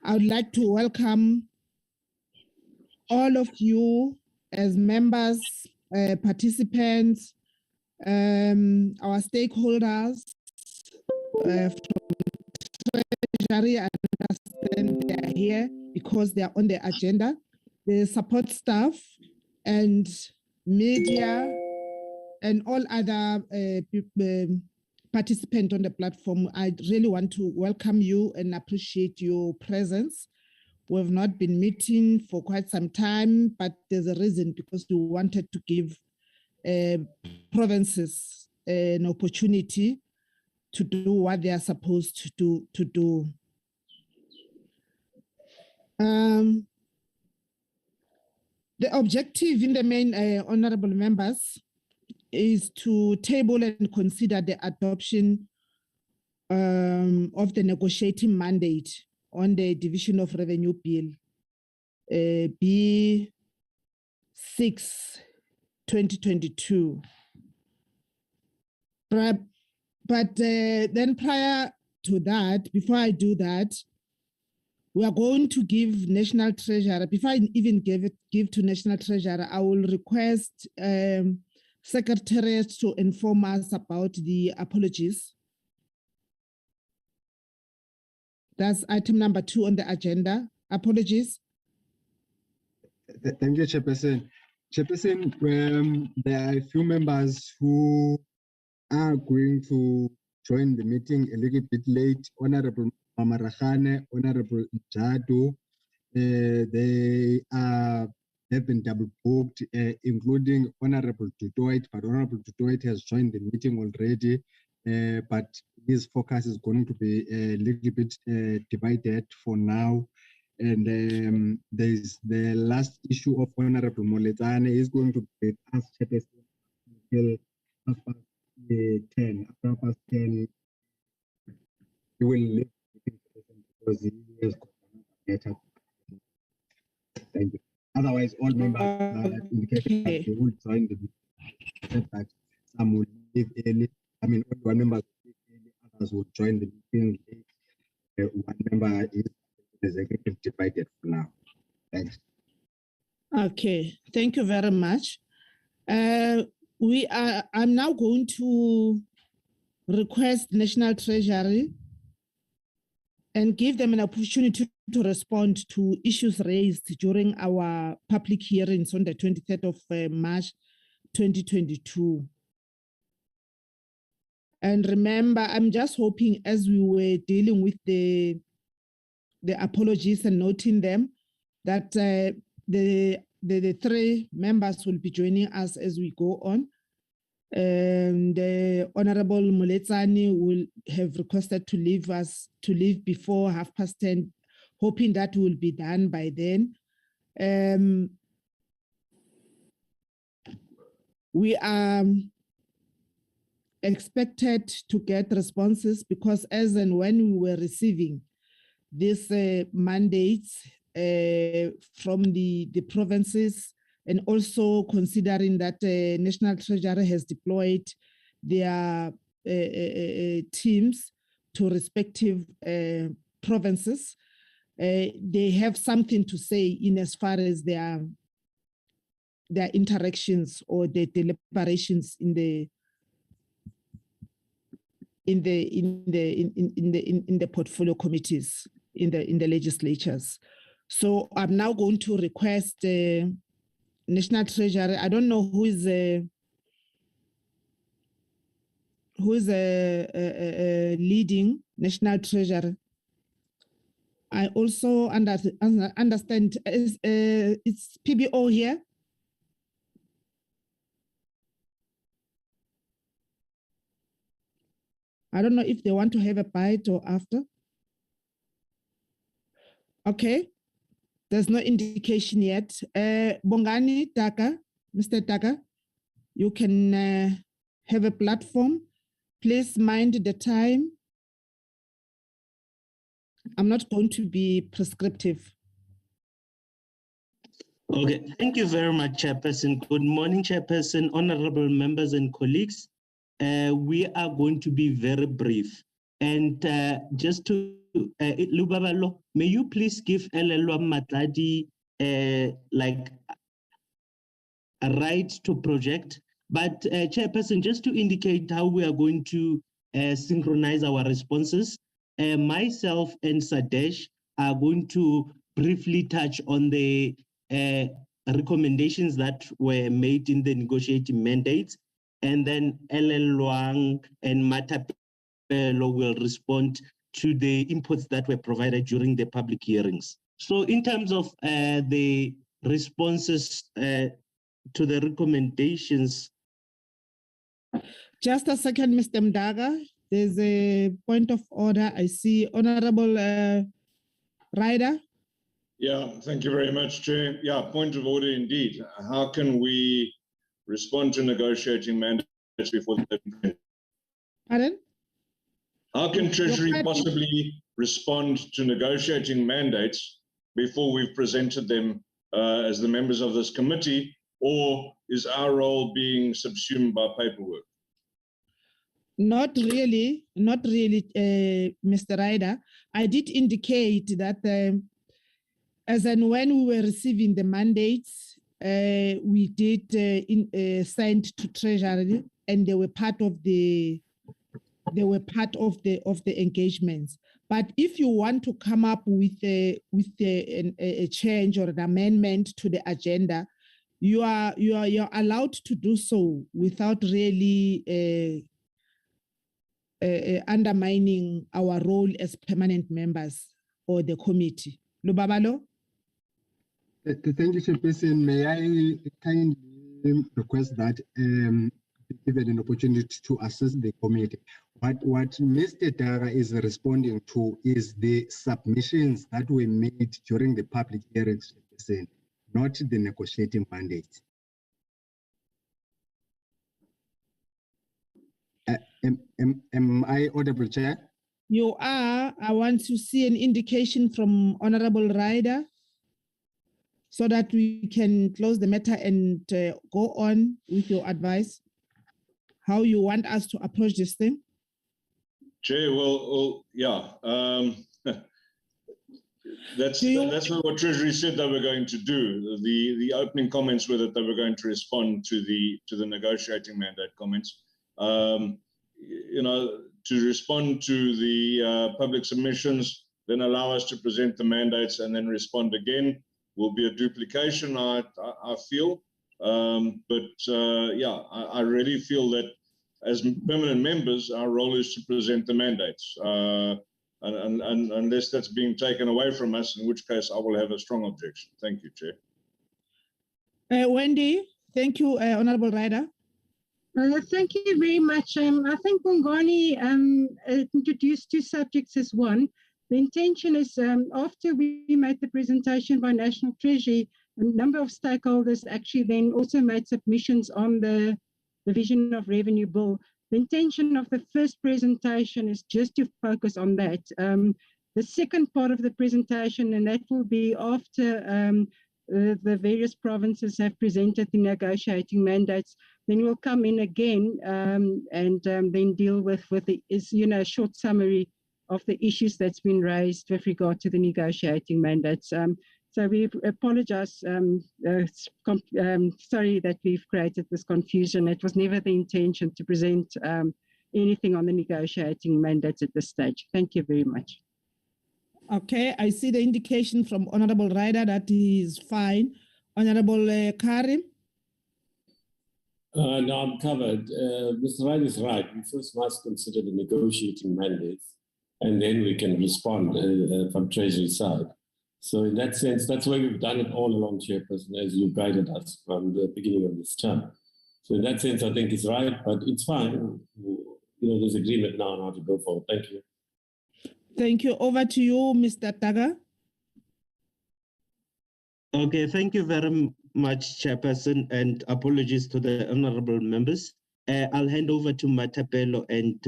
I would like to welcome all of you as members, participants, our stakeholders from Treasury. I understand they are here because they are on the agenda, the support staff and media and all other participants on the platform. I really want to welcome you and appreciate your presence. We've not been meeting for quite some time, but there's a reason, because we wanted to give provinces an opportunity to do what they are supposed to do. The objective in the main, honorable members, is to table and consider the adoption of the negotiating mandate on the Division of Revenue Bill, B6, 2022. But then prior to that, before I do that, we are going to give National Treasurer, before I even give to National Treasurer, I will request Secretariat to inform us about the apologies. That's item number 2 on the agenda. Apologies. Thank you, Chairperson. Chairperson, there are a few members who are going to join the meeting a little bit late. Honorable Mamarachane, Honorable Njadu, they have been double booked, including Honorable Dutoit, but Honorable Dutoit has joined the meeting already. But his focus is going to be a little bit divided for now. And there's the last issue of Honorable Moletsane is going to be as Chairperson until 10. After 10, he will leave because he has better. Thank you. Otherwise, all members indicated that they will join the meeting, but some will leave early. I mean, only one member will leave early, others will join the meeting late. One member is executive divided for now. Thanks. Okay, thank you very much. I'm now going to request National Treasury and give them an opportunity to respond to issues raised during our public hearings on the 23rd of March 2022. And remember, I'm just hoping, as we were dealing with the apologies and noting them, that the 3 members will be joining us as we go on. The Honorable Moletsane will have requested to leave before 10:30, hoping that will be done by then. We are expected to get responses, because as and when we were receiving these mandates from the provinces, and also considering that National Treasury has deployed their teams to respective provinces, they have something to say in as far as their interactions or their deliberations in the portfolio committees in the legislatures. So I'm now going to request National Treasury. I don't know who is leading National Treasury. I also understand it's PBO here. I don't know if they want to have a bite or after. Okay, there's no indication yet. Bongani Taka, Mr. Taka, you can have a platform. Please mind the time. I'm not going to be prescriptive. Okay, thank you very much, Chairperson. Good morning, Chairperson, honorable members and colleagues. We are going to be very brief. And just to Lubabalo, may you please give Elelwa Matladi like a right to project? But Chairperson, just to indicate how we are going to synchronize our responses, myself and Sadesh are going to briefly touch on the recommendations that were made in the negotiating mandates, and then LL Luang and Matapelo will respond to the inputs that were provided during the public hearings. So in terms of the responses to the recommendations. Just a second, Mr. Mdaga. There's a point of order. I see Honorable Ryder. Yeah, thank you very much, Chair. Yeah, point of order indeed. How can we respond to negotiating mandates before the... Pardon? How can Treasury possibly respond to negotiating mandates before we've presented them as the members of this committee, or is our role being subsumed by paperwork? Not really, Mr. Ryder. I did indicate that as and when we were receiving the mandates, we did send to Treasury, and they were part of the engagements. But if you want to come up with a change or an amendment to the agenda, you're allowed to do so without really undermining our role as permanent members or the committee. Lubabalo? Thank you, Chairperson. May I kindly request that be given an opportunity to assist the committee? What Mr. Dara is responding to is the submissions that were made during the public hearings, not the negotiating mandate. Am I audible, Chair? You are. I want to see an indication from Honorable Ryder so that we can close the matter and go on with your advice, how you want us to approach this thing. Chair, well yeah. That's what Treasury said they were going to do. The opening comments were that they were going to respond to the negotiating mandate comments. You know, to respond to the public submissions, then allow us to present the mandates and then respond again will be a duplication, I feel. Yeah, I really feel that as permanent members, our role is to present the mandates. And unless that's being taken away from us, in which case I will have a strong objection. Thank you, Chair. Wendy, thank you, Honorable Ryder. Thank you very much. I think Bongani introduced two subjects as one. The intention is after we made the presentation by National Treasury, a number of stakeholders actually then also made submissions on the Division of Revenue Bill. The intention of the first presentation is just to focus on that. The second part of the presentation, and that will be after the various provinces have presented the negotiating mandates, then we'll come in again and then deal with the short summary of the issues that's been raised with regard to the negotiating mandates. So we apologize. Sorry that we've created this confusion. It was never the intention to present anything on the negotiating mandates at this stage. Thank you very much. Okay, I see the indication from Honorable Ryder that he is fine. Honorable Karim? No, I'm covered. Mr. Ryder is right. We first must consider the negotiating mandates, and then we can respond from Treasury side. So in that sense, that's why we've done it all along, Chairperson, as you guided us from the beginning of this term. So in that sense, I think it's right, but it's fine. You know, there's agreement now on how to go forward. Thank you. Thank you. Over to you, Mr. Taga. Okay, thank you very much, Chairperson, and apologies to the honorable members. I'll hand over to Matapelo and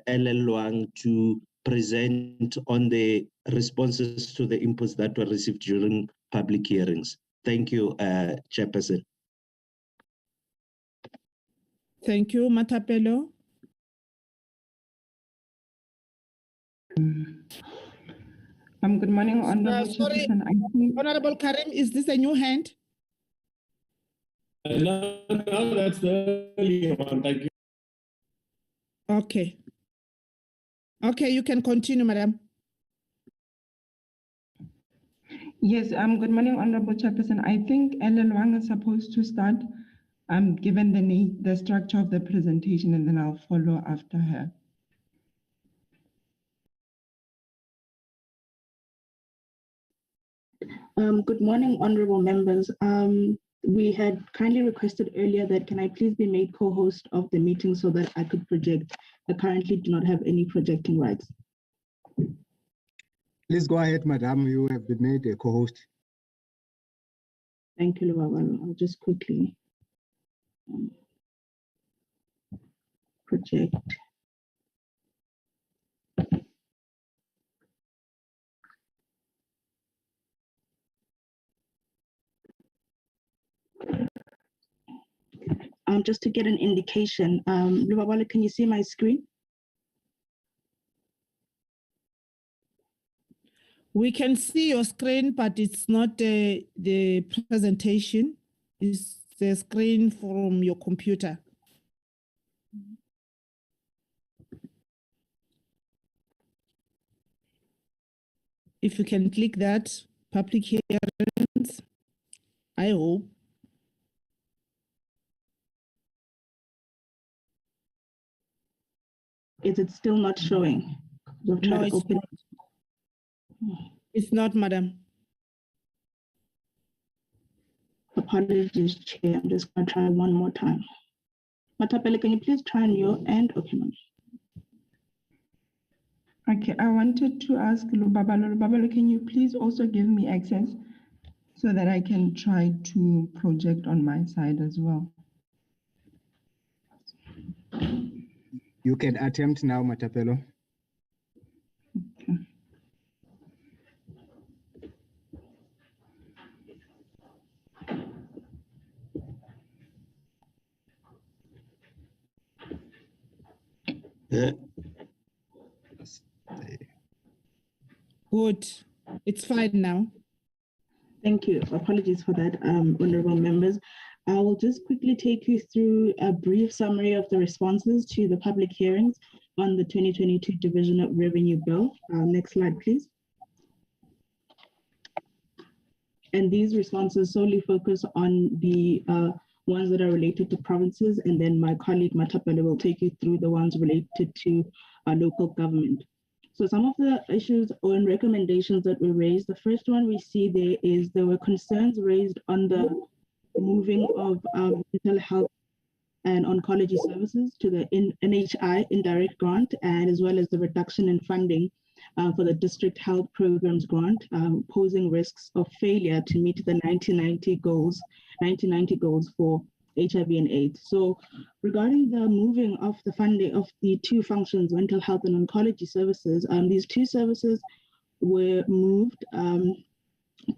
LL Luang to present on the responses to the inputs that were received during public hearings. Thank you, Chairperson. Thank you, Matapelo. Good morning, Honorable sorry, Chairperson. I think Honorable Karim, is this a new hand? No, that's the early one. Thank you. Okay. Okay, you can continue, madam. yes. Good morning, Honorable Chairperson. I think Ellen Wang is supposed to start. Given the structure of the presentation, and then I'll follow after her. Good morning, honorable members. We had kindly requested earlier that can I please be made co-host of the meeting so that I could project. I currently do not have any projecting rights. Please go ahead, madam. You have been made a co-host. Thank you, Lubabalo. I'll just quickly project. Just to get an indication, Lubabalo, can you see my screen? We can see your screen, but it's not the presentation. It's the screen from your computer. If you can click that, public hearings, I hope. Is it still not showing? No, it's not, madam. Apologies, Chair. I'm just going to try one more time. Matapele, can you please try on your end? Okay, ma'am. Okay, I wanted to ask Lubabalo. Lubabalo, can you please also give me access so that I can try to project on my side as well? You can attempt now, Matapelo. Okay. Good. It's fine now. Thank you. Apologies for that, honorable members. I will just quickly take you through a brief summary of the responses to the public hearings on the 2022 Division of Revenue Bill. Next slide, please. And these responses solely focus on the ones that are related to provinces, and then my colleague Matapele will take you through the ones related to local government. So some of the issues or recommendations that were raised, the first one we see there were concerns raised on the moving of mental health and oncology services to the NHI indirect grant, and as well as the reduction in funding for the district health programs grant, posing risks of failure to meet the 1990 goals for HIV and AIDS. So regarding the moving of the funding of the two functions, mental health and oncology services, these two services were moved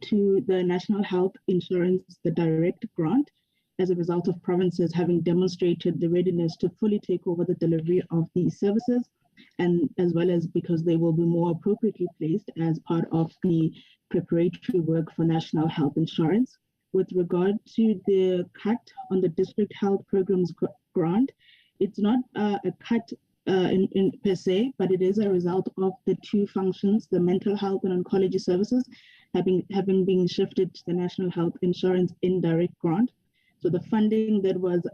to the National Health Insurance, the direct grant, as a result of provinces having demonstrated the readiness to fully take over the delivery of these services, and as well as because they will be more appropriately placed as part of the preparatory work for national health insurance. With regard to the cut on the district health programs grant, it's not a cut in per se, but it is a result of the two functions, the mental health and oncology services, having been shifted to the National Health Insurance indirect grant. So the funding that was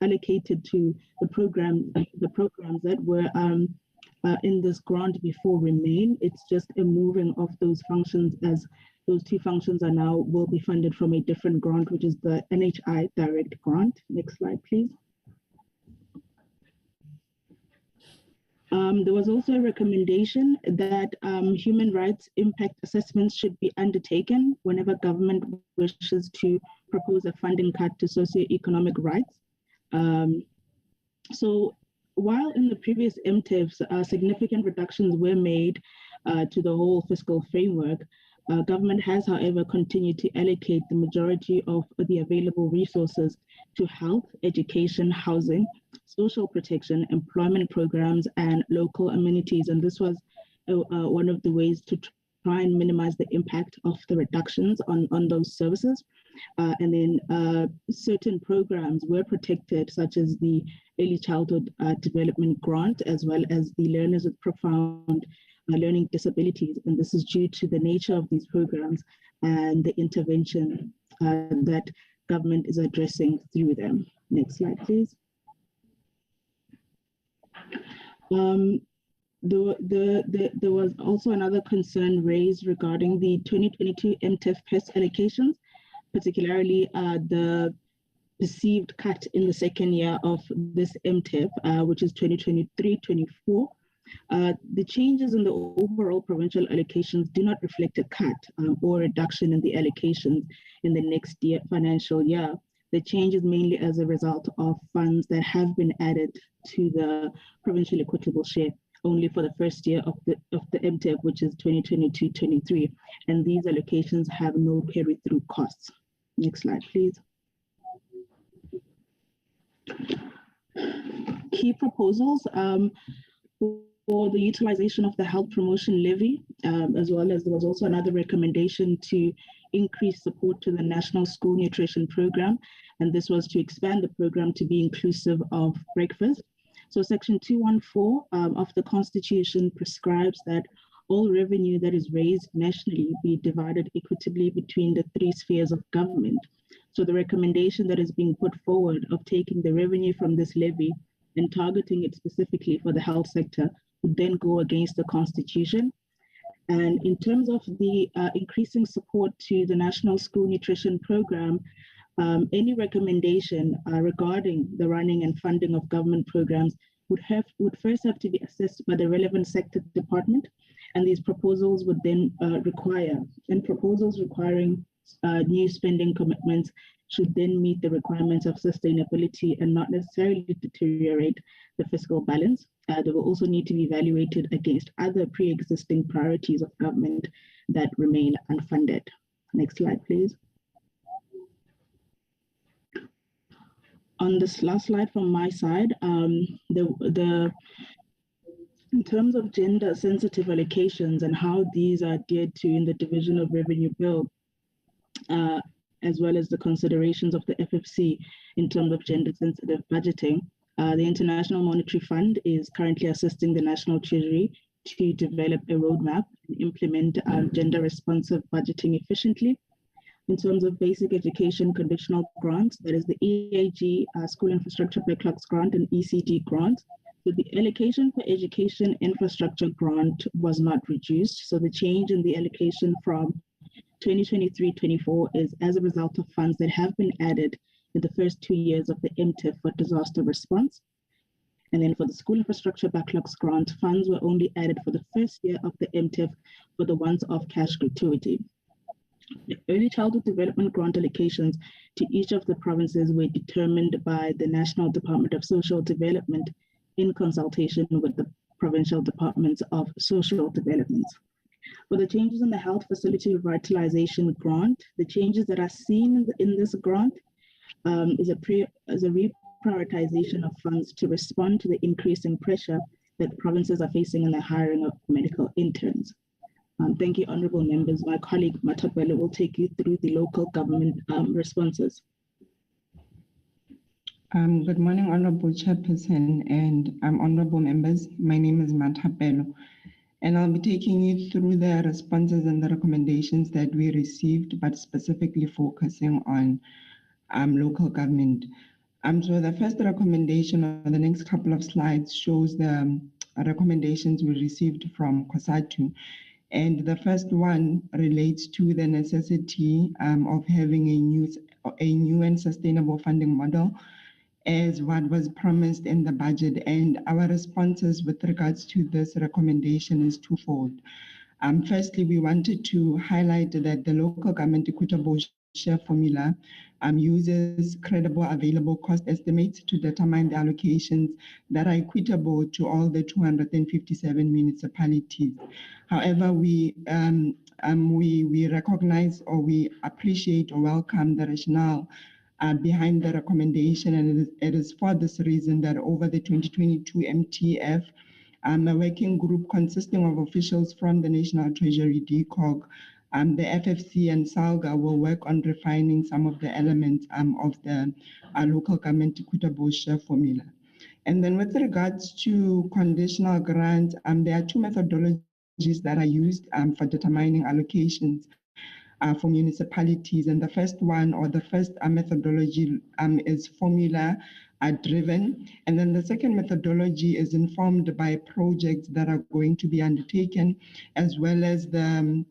allocated to the programs that were in this grant before remain. It's just a moving of those functions, as those two functions will be funded from a different grant, which is the NHI direct grant. Next slide, please. There was also a recommendation that human rights impact assessments should be undertaken whenever government wishes to propose a funding cut to socioeconomic rights. So while in the previous MTIFs, significant reductions were made to the whole fiscal framework, government has, however, continued to allocate the majority of the available resources to health, education, housing, social protection, employment programs, and local amenities. And this was one of the ways to try and minimize the impact of the reductions on those services. And then certain programs were protected, such as the Early Childhood Development Grant, as well as the Learners with Profound Learning Disabilities. And this is due to the nature of these programs and the intervention that government is addressing through them. Next slide, please. There was also another concern raised regarding the 2022 MTEF PES allocations, particularly the perceived cut in the second year of this MTEF, which is 2023-24. The changes in the overall provincial allocations do not reflect a cut or reduction in the allocations in the next financial year. The change is mainly as a result of funds that have been added to the provincial equitable share only for the first year of the MTEF, which is 2022-23, and these allocations have no carry-through costs. Next slide, please. Key proposals for the utilization of the health promotion levy, as well as there was also another recommendation to increase support to the National School Nutrition Program, and this was to expand the program to be inclusive of breakfast. So Section 214 of the Constitution prescribes that all revenue that is raised nationally be divided equitably between the three spheres of government. So the recommendation that is being put forward of taking the revenue from this levy and targeting it specifically for the health sector would then go against the Constitution. And in terms of the increasing support to the National School Nutrition Program, any recommendation regarding the running and funding of government programs would first have to be assessed by the relevant sector department, and these proposals would then proposals requiring new spending commitments should then meet the requirements of sustainability and not necessarily deteriorate the fiscal balance. They will also need to be evaluated against other pre-existing priorities of government that remain unfunded. Next slide, please. On this last slide from my side, in terms of gender sensitive allocations and how these are adhered to in the Division of Revenue Bill, as well as the considerations of the FFC in terms of gender sensitive budgeting, the International Monetary Fund is currently assisting the National Treasury to develop a roadmap and implement gender responsive budgeting efficiently. In terms of basic education conditional grants, that is the EAG, School Infrastructure Backlogs Grant, and ECD grant. So the allocation for education infrastructure grant was not reduced. So the change in the allocation from 2023-24 is as a result of funds that have been added in the first 2 years of the MTEF for disaster response. And then for the School Infrastructure Backlogs Grant, funds were only added for the first year of the MTEF for the once-off cash gratuity. The Early Childhood Development Grant allocations to each of the provinces were determined by the National Department of Social Development in consultation with the Provincial Departments of Social Development. For the changes in the Health Facility Revitalization Grant, the changes that are seen in this grant is a reprioritization of funds to respond to the increasing pressure that provinces are facing in the hiring of medical interns. Thank you, honorable members. My colleague Matapelo will take you through the local government responses. Good morning, Honorable Chairperson and honorable members. My name is Matapelo, and I'll be taking you through the responses and the recommendations that we received, but specifically focusing on local government. So the first recommendation on the next couple of slides shows the recommendations we received from COSATU. And the first one relates to the necessity of having a new and sustainable funding model as what was promised in the budget. And our responses with regards to this recommendation is twofold. Firstly, we wanted to highlight that the local government equitable share formula uses credible available cost estimates to determine the allocations that are equitable to all the 257 municipalities. However, we recognize or we appreciate or welcome the rationale behind the recommendation, and it is for this reason that over the 2022 MTF, a working group consisting of officials from the National Treasury, DCOG, the FFC and SALGA will work on refining some of the elements of the local government equitable share formula. And then with regards to conditional grants, there are two methodologies that are used for determining allocations for municipalities. And the first one, or the first methodology, is formula driven. And then the second methodology is informed by projects that are going to be undertaken, as well as the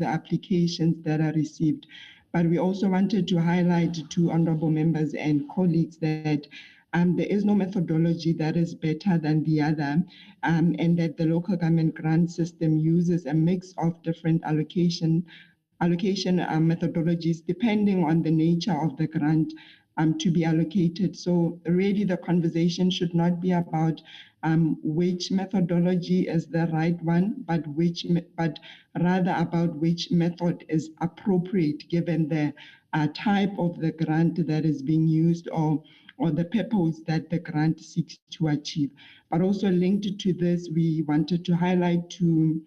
applications that are received. But we also wanted to highlight to honorable members and colleagues that there is no methodology that is better than the other, and that the local government grant system uses a mix of different allocation methodologies depending on the nature of the grant to be allocated. So really the conversation should not be about which methodology is the right one, but rather about which method is appropriate given the type of the grant that is being used or the purpose that the grant seeks to achieve. But also linked to this, we wanted to highlight to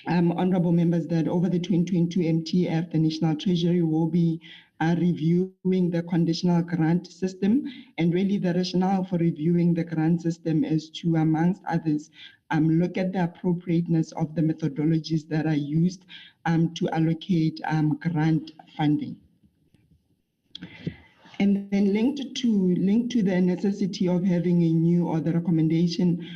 honorable members that over the 2022 MTF, the National Treasury will be reviewing the conditional grant system. And really the rationale for reviewing the grant system is to, amongst others, look at the appropriateness of the methodologies that are used to allocate grant funding. And then linked to the necessity of having a new, or the recommendation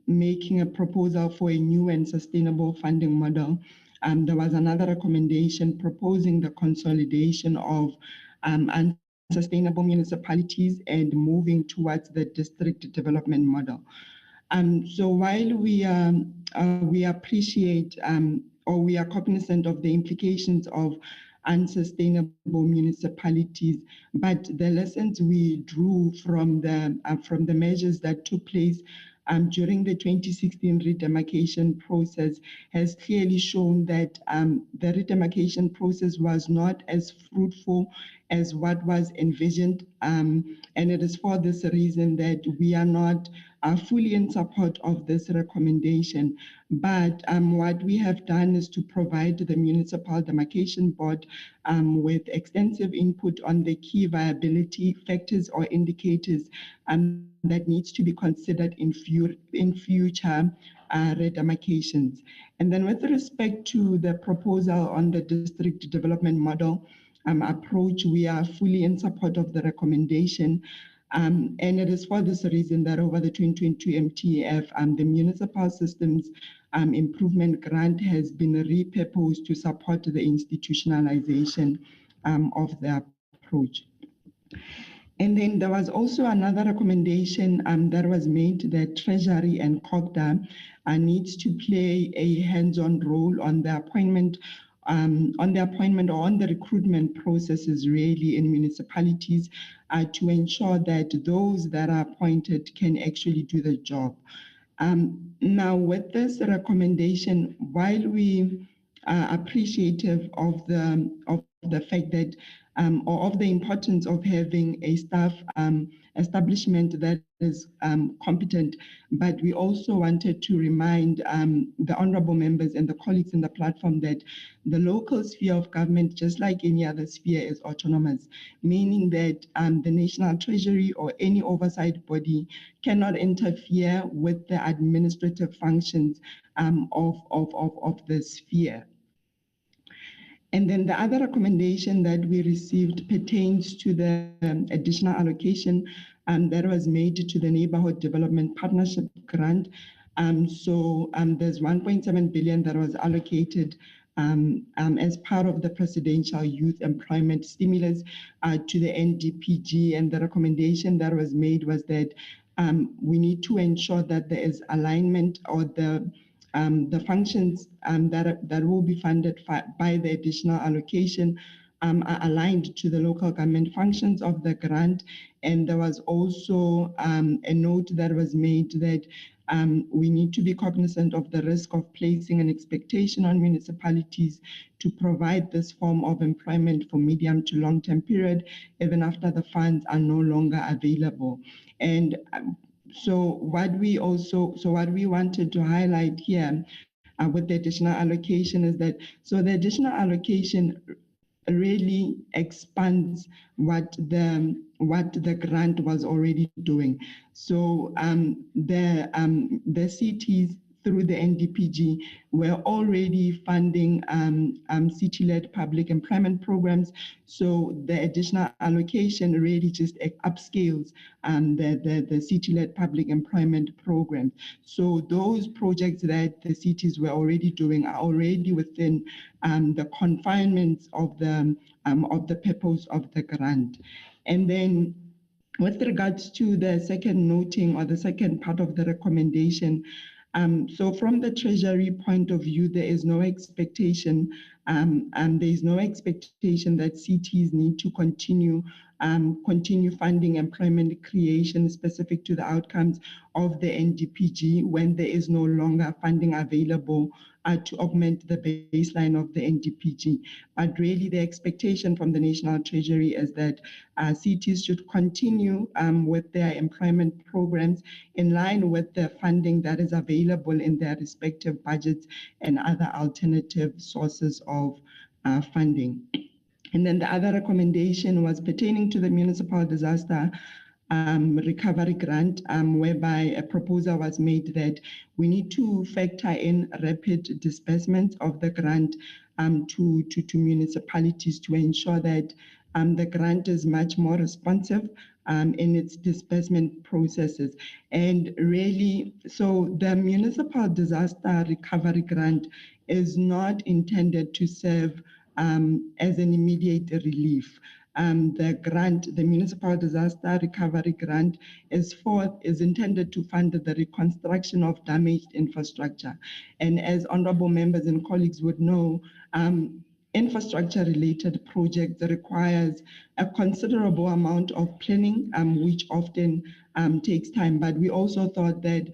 making a proposal for a new and sustainable funding model. There was another recommendation proposing the consolidation of unsustainable municipalities and moving towards the district development model. So while we appreciate or we are cognizant of the implications of unsustainable municipalities, but the lessons we drew from the measures that took place during the 2016 redemarcation process has clearly shown that the redemarcation process was not as fruitful as what was envisioned. And it is for this reason that we are not fully in support of this recommendation. But what we have done is to provide the Municipal Demarcation Board with extensive input on the key viability factors or indicators that needs to be considered in future redemarcations. And then with respect to the proposal on the district development model approach, we are fully in support of the recommendation. And it is for this reason that over the 2022 MTF, the Municipal Systems Improvement Grant has been repurposed to support the institutionalization of the approach. And then there was also another recommendation that was made that Treasury and COGTA needs to play a hands-on role on the appointment or on the recruitment processes really in municipalities to ensure that those that are appointed can actually do the job. Now with this recommendation, while we are appreciative of the fact that or of the importance of having a staff establishment that is competent, but we also wanted to remind the honorable members and the colleagues in the platform that the local sphere of government, just like any other sphere, is autonomous, meaning that the National Treasury or any oversight body cannot interfere with the administrative functions of the sphere. And then the other recommendation that we received pertains to the additional allocation that was made to the Neighborhood Development Partnership Grant. So there's 1.7 billion that was allocated as part of the Presidential Youth Employment Stimulus to the NDPG. And the recommendation that was made was that we need to ensure that there is alignment, or the functions that will be funded by the additional allocation are aligned to the local government functions of the grant. And there was also a note that was made that we need to be cognizant of the risk of placing an expectation on municipalities to provide this form of employment for medium to long-term period, even after the funds are no longer available. And what we wanted to highlight here with the additional allocation is that, so the additional allocation really expands what the grant was already doing. So the cities through the NDPG were already funding city-led public employment programs. So the additional allocation really just upscales the city-led public employment program. So those projects that the cities were already doing are already within the confinements of the purpose of the grant. And then with regards to the second noting or the second part of the recommendation, so from the Treasury point of view, there is no expectation, that cities need to continue funding employment creation specific to the outcomes of the NDPG when there is no longer funding available to augment the baseline of the NDPG. But really the expectation from the National Treasury is that cities should continue with their employment programs in line with the funding that is available in their respective budgets and other alternative sources of funding. And then the other recommendation was pertaining to the municipal disaster recovery grant, whereby a proposal was made that we need to factor in rapid disbursement of the grant to municipalities to ensure that the grant is much more responsive in its disbursement processes. And really, so the municipal disaster recovery grant is not intended to serve as an immediate relief. The municipal disaster recovery grant is intended to fund the reconstruction of damaged infrastructure. And as honorable members and colleagues would know, infrastructure-related projects requires a considerable amount of planning, which often takes time. But we also thought that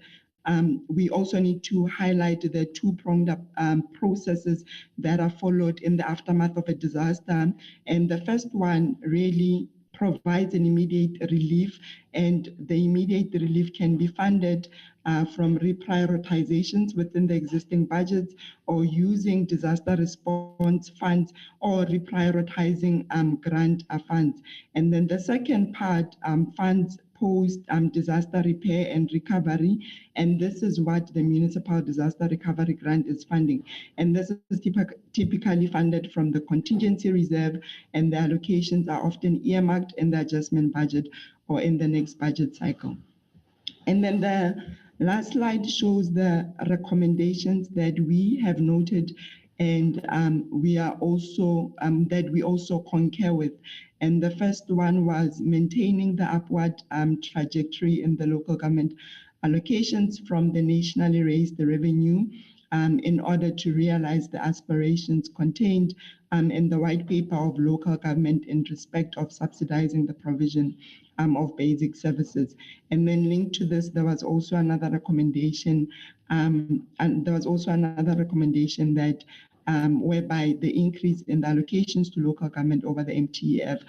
we also need to highlight the two-pronged processes that are followed in the aftermath of a disaster. And the first one really provides an immediate relief, and the immediate relief can be funded from reprioritizations within the existing budgets or using disaster response funds or reprioritizing grant funds. And then the second part, funds post-disaster repair and recovery, and this is what the municipal disaster recovery grant is funding. And this is typically funded from the contingency reserve, and the allocations are often earmarked in the adjustment budget or in the next budget cycle. And then the last slide shows the recommendations that we have noted and we are also that we also concur with. And the first one was maintaining the upward trajectory in the local government allocations from the nationally raised revenue in order to realize the aspirations contained in the white paper of local government in respect of subsidizing the provision of basic services. And then linked to this, there was also another recommendation, that whereby the increase in the allocations to local government over the MTEF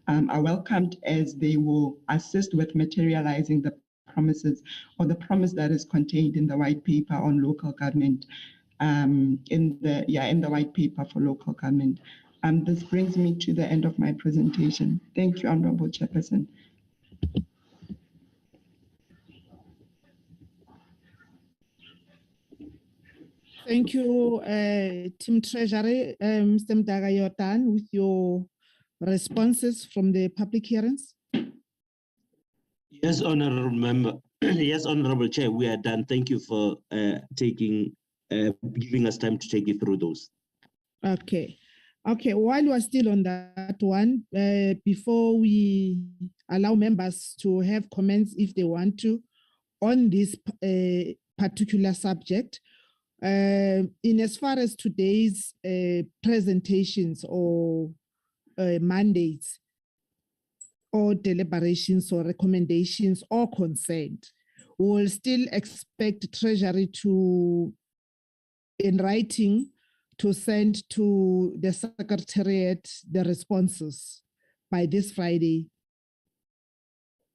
are welcomed, as they will assist with materializing the promises or the promise that is contained in the white paper on local government, in the white paper for local government. This brings me to the end of my presentation. Thank you, Honorable Chairperson. Thank you, Team Treasury. Mr. Mdaga, you're done with your responses from the public hearings? Yes, Honorable Member. Yes, Honorable Chair, we are done. Thank you for giving us time to take you through those. Okay. Okay, while we're still on that one, before we allow members to have comments if they want to on this particular subject, in as far as today's presentations or mandates or deliberations or recommendations or consent, we will still expect Treasury to, in writing, to send to the Secretariat the responses by this Friday.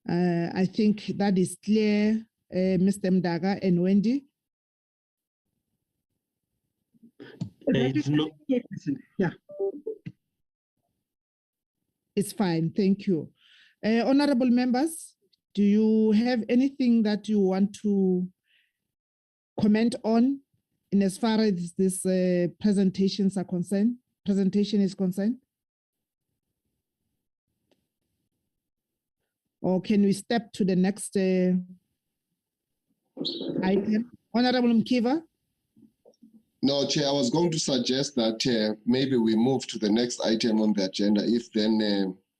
I think that is clear, Mr. Mdaga and Wendy. That is no- Chairperson. Yeah. It's fine, thank you. Honorable members, do you have anything that you want to comment on in as far as this presentation is concerned? Or can we step to the next item? Honorable Mkiva? No, Chair, I was going to suggest that maybe we move to the next item on the agenda. If then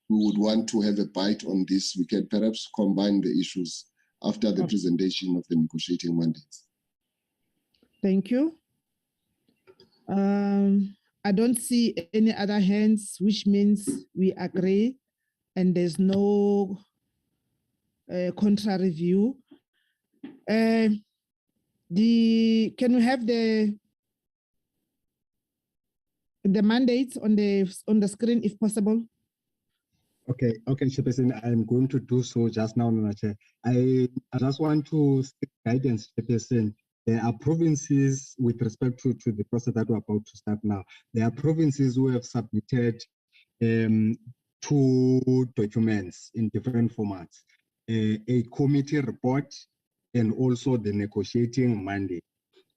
we would want to have a bite on this, we can perhaps combine the issues after the presentation of the negotiating mandates. Thank you. I don't see any other hands, which means we agree and there's no contrary view. Can we have the mandates on the screen if possible? Okay, Chairperson, I'm going to do so just now, Madam Chair. I just want to seek guidance, Chairperson. There are provinces with respect to the process that we're about to start now. There are provinces who have submitted 2 documents in different formats, a committee report and also the negotiating mandate.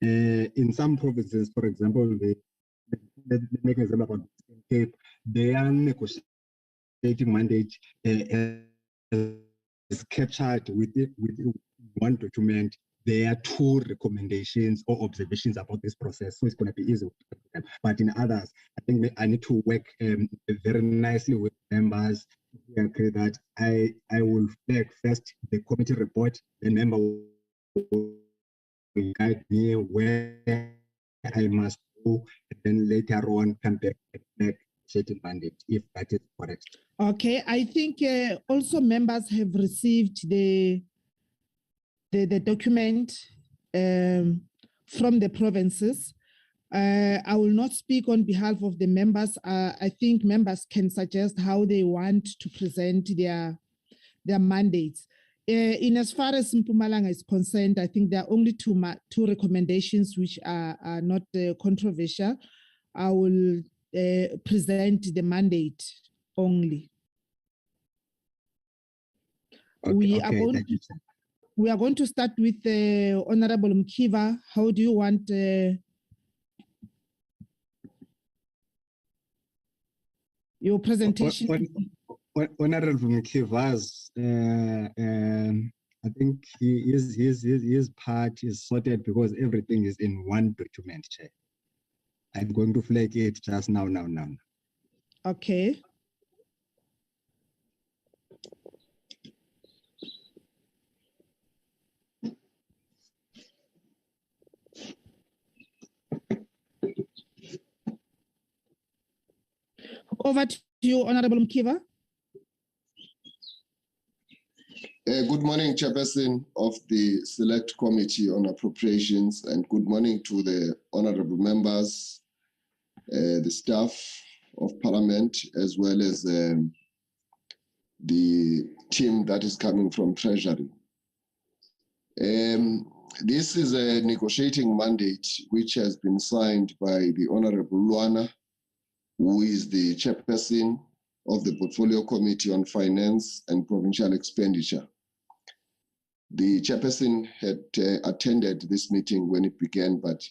In some provinces, for example, let me make an example about Cape, they are negotiating mandate is captured with one document. There are 2 recommendations or observations about this process, so it's going to be easy. But in others, I think I need to work very nicely with members. We agree that I will flag first the committee report. The member will guide me where I must go, and then later on come back negotiating mandate, if that is correct. Okay, I think also members have received the document from the provinces. I will not speak on behalf of the members. I think members can suggest how they want to present their mandates. In as far as Mpumalanga is concerned, I think there are only two recommendations which are not controversial. I will present the mandate only. We are going to start with Honorable Mkiva. How do you want your presentation? Honorable Mkiva's, I think his part is sorted because everything is in one document, Chair. I'm going to flag it just now. Okay. Over to you, Honorable Mkiva. Good morning, Chairperson of the Select Committee on Appropriations, and good morning to the honorable members, the staff of Parliament, as well as the team that is coming from Treasury. This is a negotiating mandate which has been signed by the Honorable Luana, who is the chairperson of the Portfolio Committee on Finance and Provincial Expenditure. The chairperson had attended this meeting when it began, but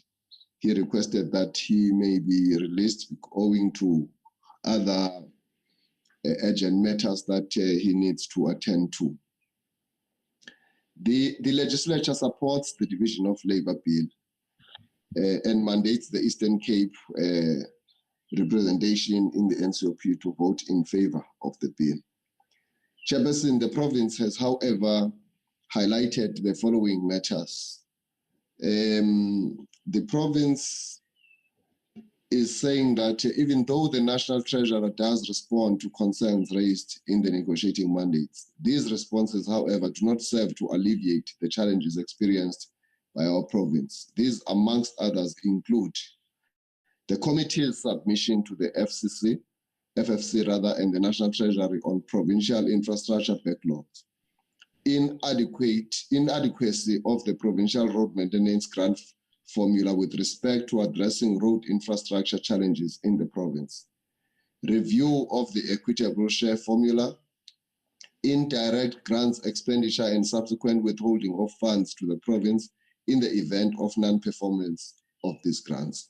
he requested that he may be released owing to other urgent matters that he needs to attend to. The legislature supports the Division of Labour Bill and mandates the Eastern Cape representation in the NCOP to vote in favor of the bill. Chairperson, the province has, however, highlighted the following matters. The province is saying that even though the National Treasurer does respond to concerns raised in the negotiating mandates, these responses, however, do not serve to alleviate the challenges experienced by our province. These, amongst others, include the committee's submission to the FFC, and the National Treasury on provincial infrastructure backlogs, inadequacy of the provincial road maintenance grant formula with respect to addressing road infrastructure challenges in the province, review of the equitable share formula, indirect grants expenditure and subsequent withholding of funds to the province in the event of non-performance of these grants.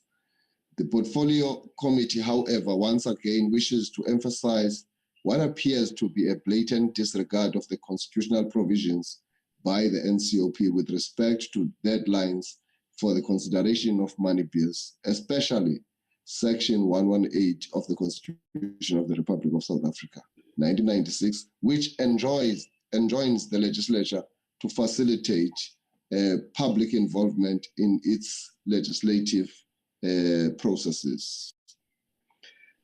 The Portfolio Committee, however, once again wishes to emphasize what appears to be a blatant disregard of the constitutional provisions by the NCOP with respect to deadlines for the consideration of money bills, especially Section 118 of the Constitution of the Republic of South Africa, 1996, which enjoins the legislature to facilitate public involvement in its legislative processes.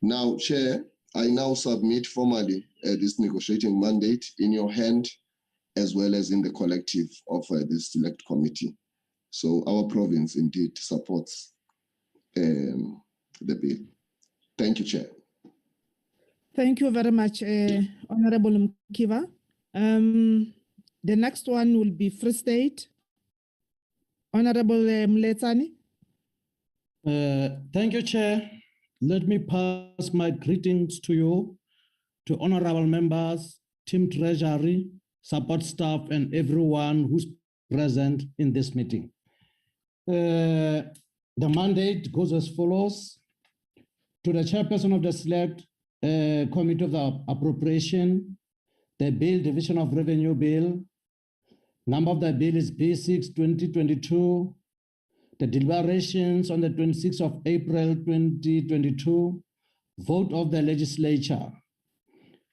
Now, Chair, I now submit formally this negotiating mandate in your hand, as well as in the collective of this select committee. So our province indeed supports the bill. Thank you, Chair. Thank you very much, Honorable Mkiva. The next one will be Free State. Honorable Mletsani. Thank you, Chair. Let me pass my greetings to you, to honorable members, team treasury, support staff, and everyone who's present in this meeting. The mandate goes as follows. To the chairperson of the select committee of the appropriation, the bill, division of revenue bill. Number of the bill is B6 2022. The deliberations on the 26th of April 2022. Vote of the legislature.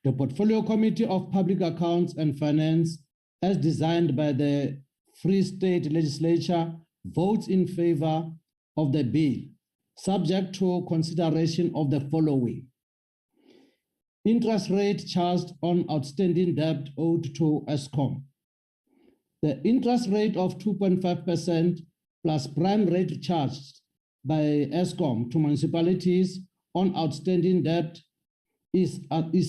The Portfolio Committee of Public Accounts and Finance, as designed by the Free State Legislature, votes in favor of the bill, subject to consideration of the following. Interest rate charged on outstanding debt owed to ESCOM. The interest rate of 2.5% plus prime rate charged by ESCOM to municipalities on outstanding debt is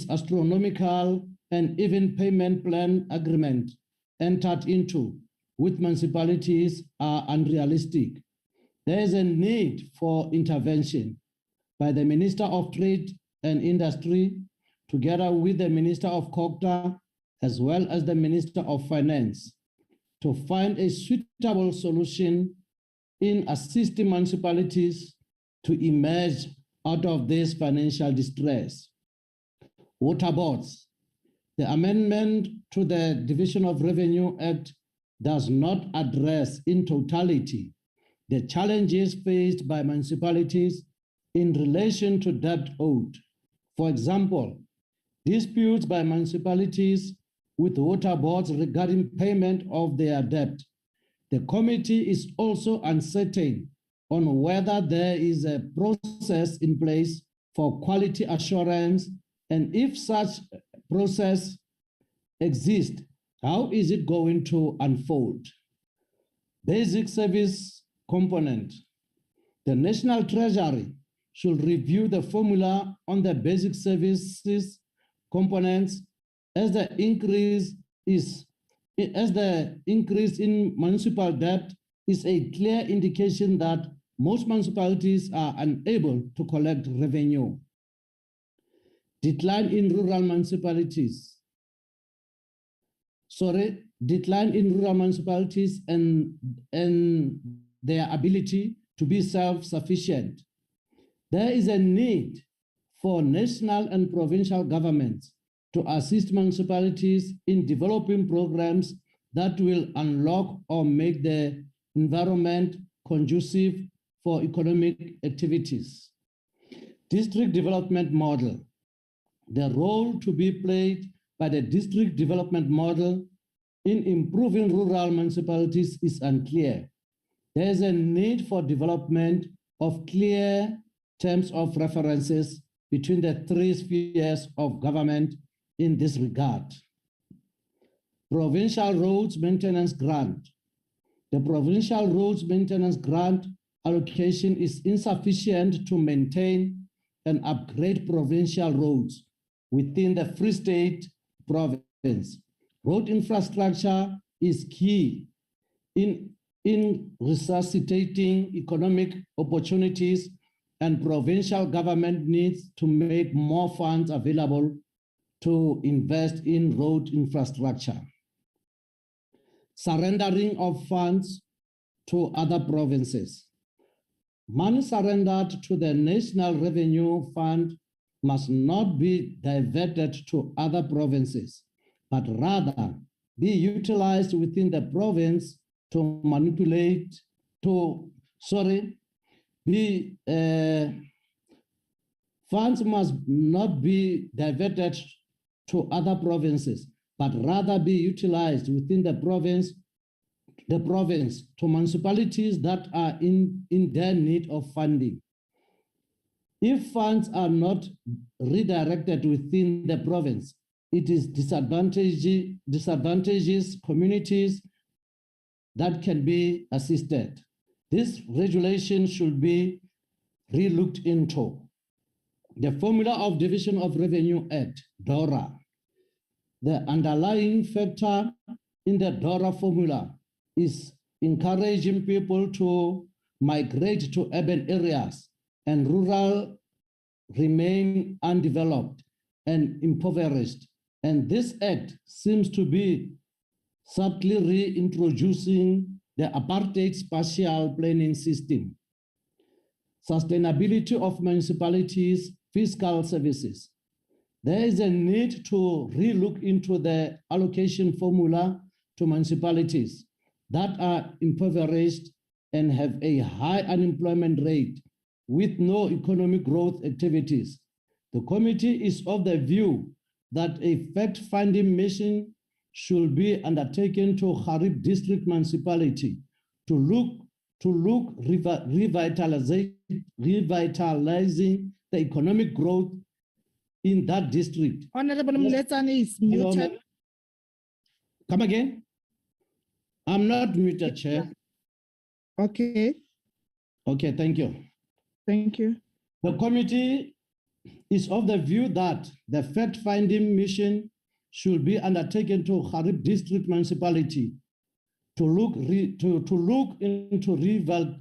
astronomical, and even payment plan agreement entered into with municipalities are unrealistic. There is a need for intervention by the Minister of Trade and Industry, together with the Minister of COGTA, as well as the Minister of Finance, to find a suitable solution in assisting municipalities to emerge out of this financial distress. Water boards. The amendment to the Division of Revenue Act does not address in totality the challenges faced by municipalities in relation to debt owed. For example, disputes by municipalities with water boards regarding payment of their debt. The committee is also uncertain on whether there is a process in place for quality assurance, and if such process exists, how is it going to unfold? Basic service component. The National Treasury should review the formula on the basic services components as the increase in municipal debt is a clear indication that most municipalities are unable to collect revenue. Decline in rural municipalities. Decline in rural municipalities and their ability to be self-sufficient. There is a need for national and provincial governments to assist municipalities in developing programs that will unlock or make the environment conducive for economic activities. District development model. The role to be played by the district development model in improving rural municipalities is unclear. There is a need for development of clear terms of references between the three spheres of government in this regard. Provincial Roads Maintenance Grant. The Provincial Roads Maintenance Grant allocation is insufficient to maintain and upgrade provincial roads within the Free State province. Road infrastructure is key in resuscitating economic opportunities, and provincial government needs to make more funds available to invest in road infrastructure. Surrendering of funds to other provinces. Money surrendered to the National Revenue Fund must not be diverted to other provinces, but rather be utilized within the province to manipulate, funds must not be diverted to other provinces, but rather be utilized within the province to municipalities that are in their need of funding. If funds are not redirected within the province, it is disadvantages communities that can be assisted. This regulation should be re-looked into. The formula of Division of Revenue Act, DORA. The underlying factor in the DORA formula is encouraging people to migrate to urban areas and rural remain undeveloped and impoverished. And this act seems to be subtly reintroducing the apartheid spatial planning system. Sustainability of municipalities' fiscal services. There is a need to relook into the allocation formula to municipalities that are impoverished and have a high unemployment rate with no economic growth activities. The committee is of the view that a fact-finding mission should be undertaken to Harib District Municipality to revitalizing the economic growth in that district. Honorable Mletsane is muted. Come again? I'm not muted, Chair. Okay. Okay, thank you. Thank you. The committee is of the view that the fact-finding mission should be undertaken to Harib District Municipality to look into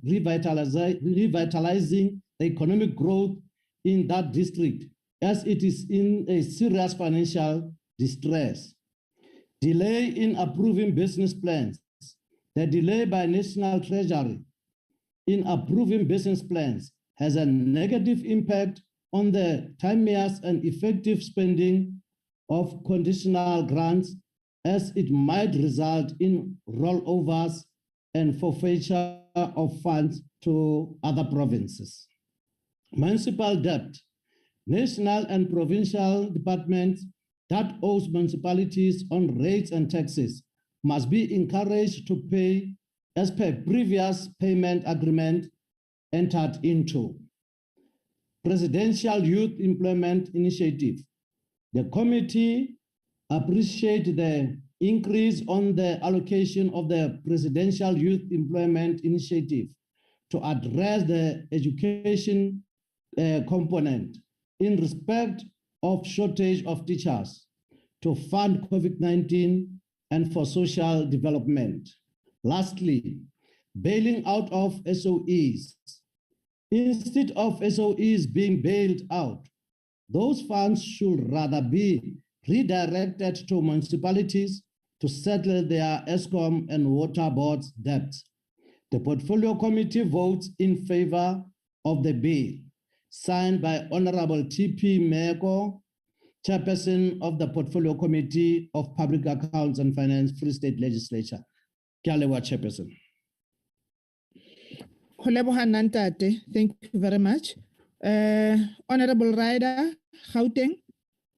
revitalizing the economic growth in that district, as it is in a serious financial distress. Delay in approving business plans. The delay by National Treasury in approving business plans has a negative impact on the timeliness and effective spending of conditional grants, as it might result in rollovers and forfeiture of funds to other provinces. Municipal debt. National and provincial departments that owes municipalities on rates and taxes must be encouraged to pay as per previous payment agreement entered into. Presidential Youth Employment Initiative. The committee appreciates the increase on the allocation of the Presidential Youth Employment Initiative to address the education component in respect of shortage of teachers, to fund COVID-19 and for social development. Lastly, bailing out of SOEs. Instead of SOEs being bailed out, those funds should rather be redirected to municipalities to settle their ESCOM and water boards debts. The Portfolio Committee votes in favor of the bill, signed by Honorable T.P. Meko, Chairperson of the Portfolio Committee of Public Accounts and Finance, Free State Legislature. Kyalewa, Chairperson. Thank you very much. Honorable Ryder, Gauteng.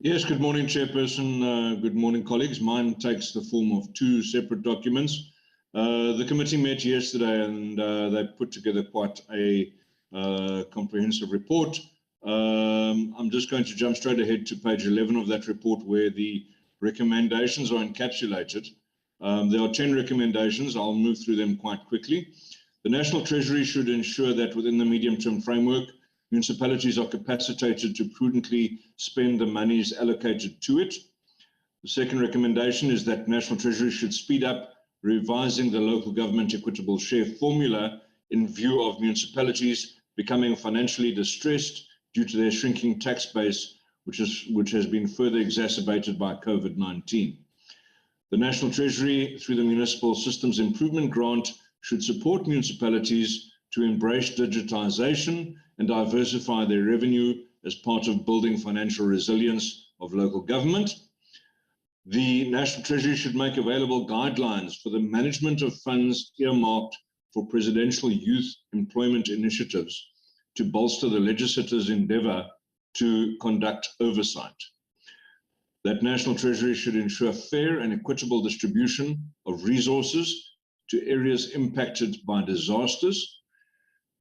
Yes, good morning, Chairperson. Good morning, colleagues. Mine takes the form of two separate documents. The committee met yesterday and they put together quite a comprehensive report. I'm just going to jump straight ahead to page 11 of that report, where the recommendations are encapsulated. There are 10 recommendations. I'll move through them quite quickly. The National Treasury should ensure that within the medium-term framework, municipalities are capacitated to prudently spend the monies allocated to it. The second recommendation is that National Treasury should speed up revising the local government equitable share formula in view of municipalities becoming financially distressed due to their shrinking tax base, which has been further exacerbated by COVID-19. The National Treasury, through the Municipal Systems Improvement Grant, should support municipalities to embrace digitization and diversify their revenue as part of building financial resilience of local government. The National Treasury should make available guidelines for the management of funds earmarked for presidential youth employment initiatives to bolster the legislature's endeavor to conduct oversight. That National Treasury should ensure fair and equitable distribution of resources to areas impacted by disasters.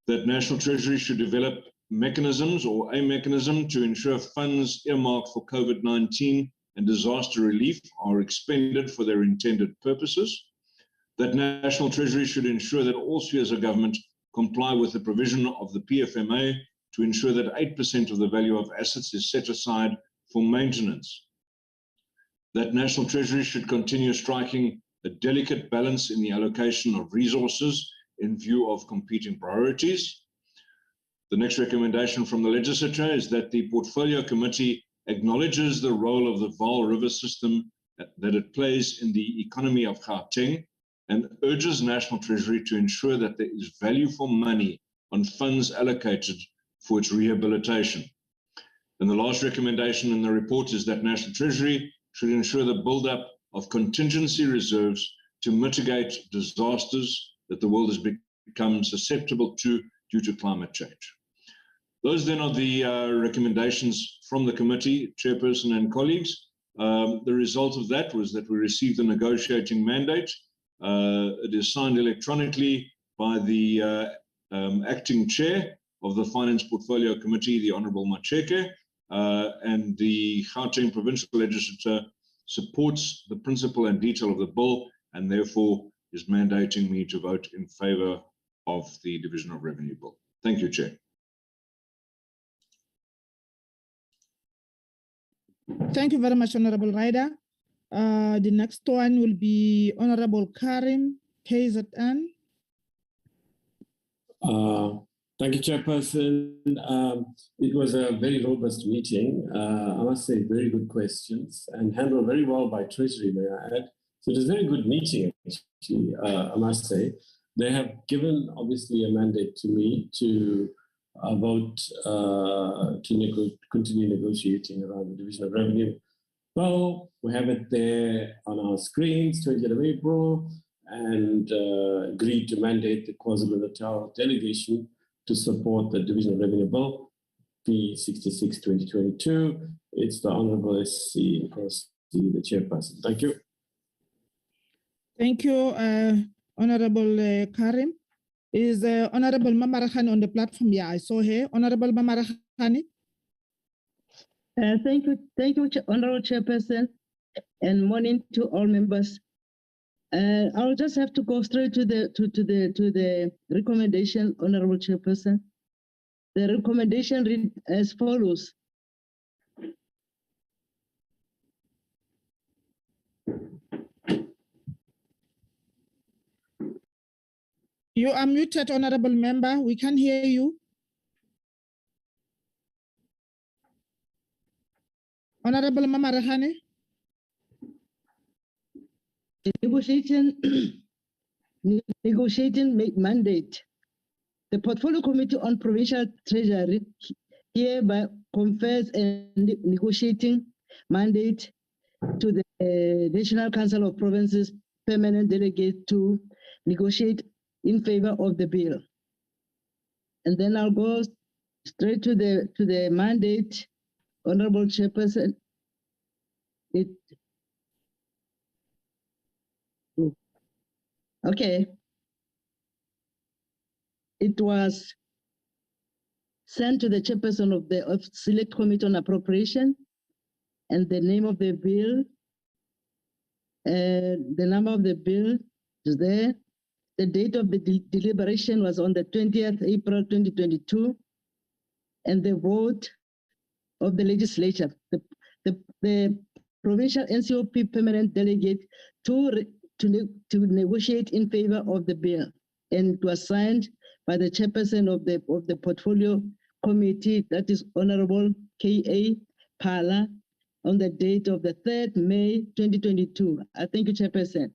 That National Treasury should develop mechanisms or a mechanism to ensure funds earmarked for COVID-19 and disaster relief are expended for their intended purposes. That National Treasury should ensure that all spheres of government comply with the provision of the PFMA to ensure that 8% of the value of assets is set aside for maintenance. That National Treasury should continue striking a delicate balance in the allocation of resources in view of competing priorities. The next recommendation from the legislature is that the Portfolio Committee acknowledges the role of the Vaal River system that it plays in the economy of Gauteng and urges National Treasury to ensure that there is value for money on funds allocated for its rehabilitation. And the last recommendation in the report is that National Treasury should ensure the build-up of contingency reserves to mitigate disasters that the world has become susceptible to due to climate change. Those then are the recommendations from the committee, chairperson and colleagues. The result of that was that we received the negotiating mandate. It is signed electronically by the acting chair of the Finance Portfolio Committee, the Honourable Macheke, and the Gauteng Provincial Legislature supports the principle and detail of the bill and therefore is mandating me to vote in favour of the Division of Revenue Bill. Thank you, Chair. Thank you very much, Honorable Ryder. The next one will be Honorable Karim, KZN. Thank you, Chairperson. It was a very robust meeting. I must say, very good questions and handled very well by Treasury, may I add. So it was a very good meeting, actually, I must say. They have given, obviously, a mandate to me to vote to continue negotiating around the Division of Revenue. Well, we have it there on our screens, 20th of April, and agreed to mandate the KwaZulu-Natal delegation to support the Division of Revenue Bill, P66/2022. It's the Honourable SC, of course, the chairperson. Thank you. Thank you, Honorable Karim. Is Honorable Mamarakhane on the platform? Yeah, I saw her. Honorable Mamarakhane. Thank you, Honorable Chairperson, and morning to all members. I'll just have to go straight to the recommendation, Honorable Chairperson. The recommendation read as follows. You are muted, Honorable Member. We can't hear you. Honorable Mamarakhane. Negotiating mandate. The Portfolio Committee on Provincial Treasury hereby confers a negotiating mandate to the National Council of Provinces permanent delegate to negotiate in favor of the bill. And then I'll go straight to the mandate, Honorable Chairperson. Okay. It was sent to the chairperson of the Select Committee on Appropriation, and the name of the bill, the number of the bill is there. The date of the deliberation was on the 20th April 2022, and the vote of the legislature. The provincial NCOP permanent delegate to negotiate in favor of the bill, and it was signed by the chairperson of the portfolio committee, that is Honorable K.A. Pala, on the date of the 3rd May 2022. I thank you, Chairperson.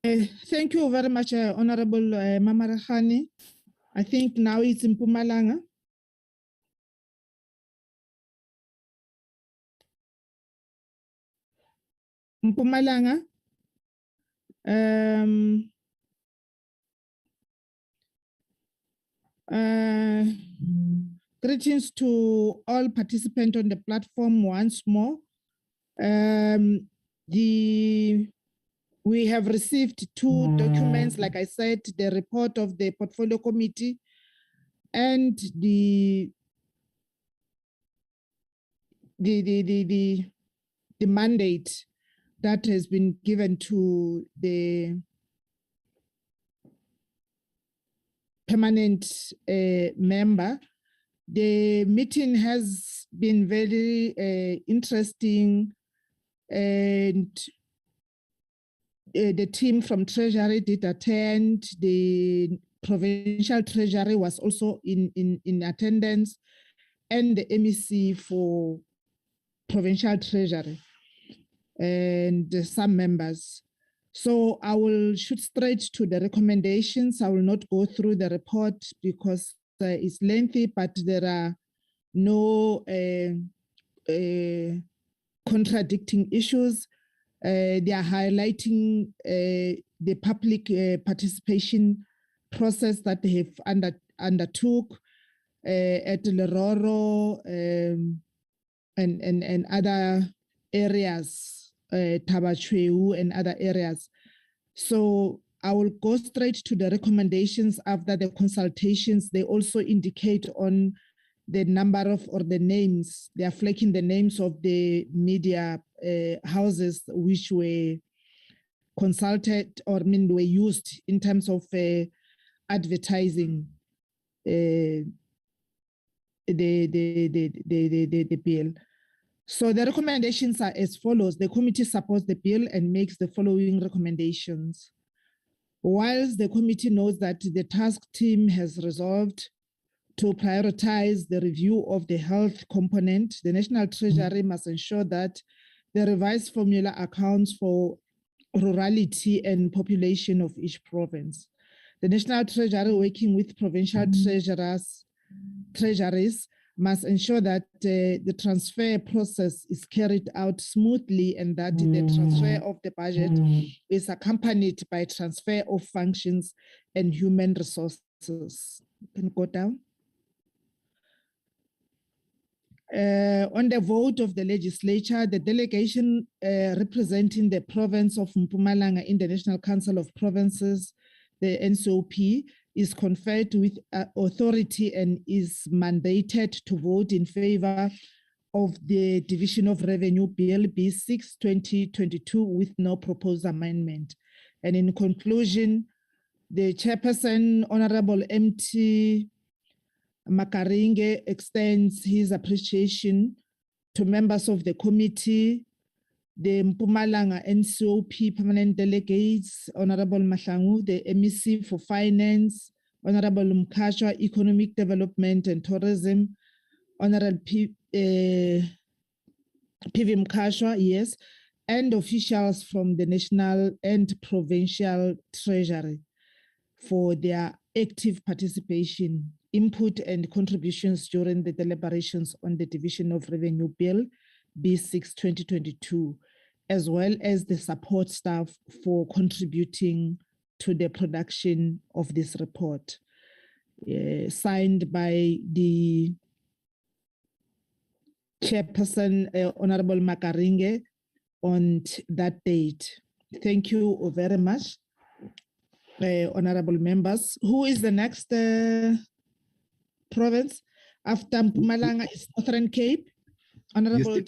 Thank you very much, Honorable Mamarachane. I think now it's in Mpumalanga. Mpumalanga. Greetings to all participants on the platform once more. We have received 2 documents, like I said, the report of the portfolio committee and the mandate that has been given to the permanent member. The meeting has been very interesting, and the team from Treasury did attend. The provincial Treasury was also in attendance, and the MEC for provincial Treasury and some members. So I will shoot straight to the recommendations. I will not go through the report because it's lengthy, but there are no contradicting issues. They are highlighting the public participation process that they have undertook at Leroro and other areas, Tabachweu and other areas. So I will go straight to the recommendations after the consultations. They also indicate on the number of, or the names, they are flagging the names of the media houses which were consulted or were used in terms of advertising the bill. So the recommendations are as follows. The committee supports the bill and makes the following recommendations. Whilst the committee knows that the task team has resolved to prioritize the review of the health component, the National Treasury must ensure that the revised formula accounts for rurality and population of each province. The National Treasury, working with provincial treasuries, must ensure that the transfer process is carried out smoothly and that the transfer of the budget is accompanied by transfer of functions and human resources. Can you go down? On the vote of the legislature, the delegation representing the province of Mpumalanga in the National Council of Provinces, the NCOP, is conferred with authority and is mandated to vote in favor of the Division of Revenue Bill B6 2022 with no proposed amendment. And in conclusion, the chairperson, Honorable MT Makaringe, extends his appreciation to members of the committee, the Mpumalanga NCOP permanent delegates, Honorable Mahlangu, the MEC for Finance, Honorable Mkashwa, Economic Development and Tourism, Honorable PV Mkashwa, yes, and officials from the National and Provincial Treasury for their active participation, input and contributions during the deliberations on the Division of Revenue Bill B6 2022, as well as the support staff for contributing to the production of this report, signed by the chairperson, Honorable Makaringe, on that date. Thank you very much, honorable members. Who is the next province? After Mpumalanga is Northern Cape. Honorable,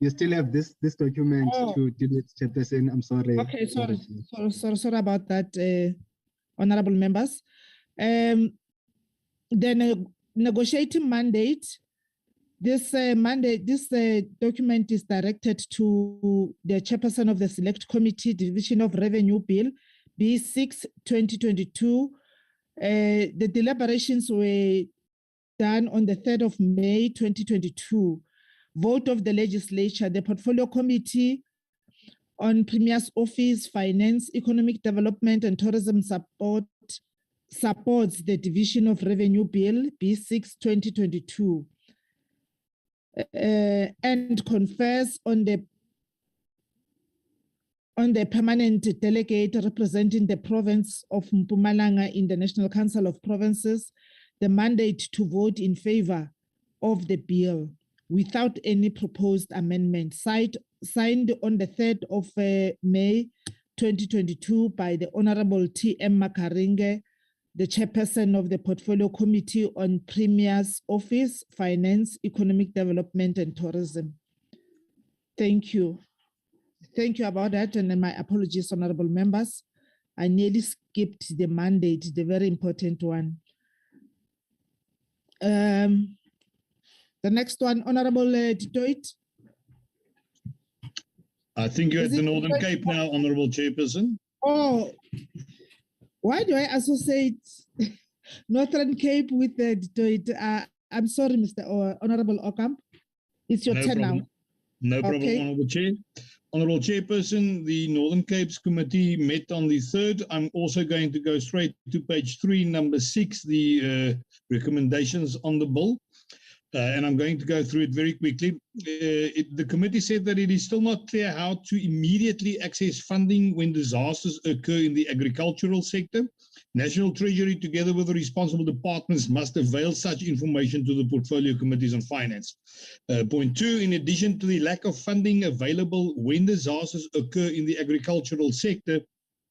you still have this document to deal with, Chairperson. I'm sorry. Okay, sorry about that, honorable members. The negotiating mandate This document is directed to the chairperson of the Select Committee, Division of Revenue Bill, B6, 2022. The deliberations were done on the 3rd of May, 2022. Vote of the legislature, the Portfolio Committee on Premier's Office, Finance, Economic Development and Tourism supports the Division of Revenue Bill, B6, 2022. And confers on the permanent delegate representing the province of Mpumalanga in the National Council of Provinces the mandate to vote in favor of the bill without any proposed amendment, signed on the 3rd of May 2022 by the Honorable T.M. Makaringe, the chairperson of the Portfolio Committee on Premier's Office, Finance, Economic Development and Tourism. Thank you. Thank you about that, and my apologies, honorable members. I nearly skipped the mandate, the very important one. The next one, Honorable Detroit. I think you're at the Northern Cape now, Honorable Chairperson. Oh, why do I associate Northern Cape with the Detroit? I'm sorry, Mr. Honorable Ocamp. It's your turn now. No problem, Honorable Chair. Honorable Chairperson, the Northern Capes Committee met on the 3rd. I'm also going to go straight to page 3, number 6, the recommendations on the bill. And I'm going to go through it very quickly. The committee said that it is still not clear how to immediately access funding when disasters occur in the agricultural sector. National Treasury, together with the responsible departments, must avail such information to the portfolio committees on finance. Point 2, in addition to the lack of funding available when disasters occur in the agricultural sector,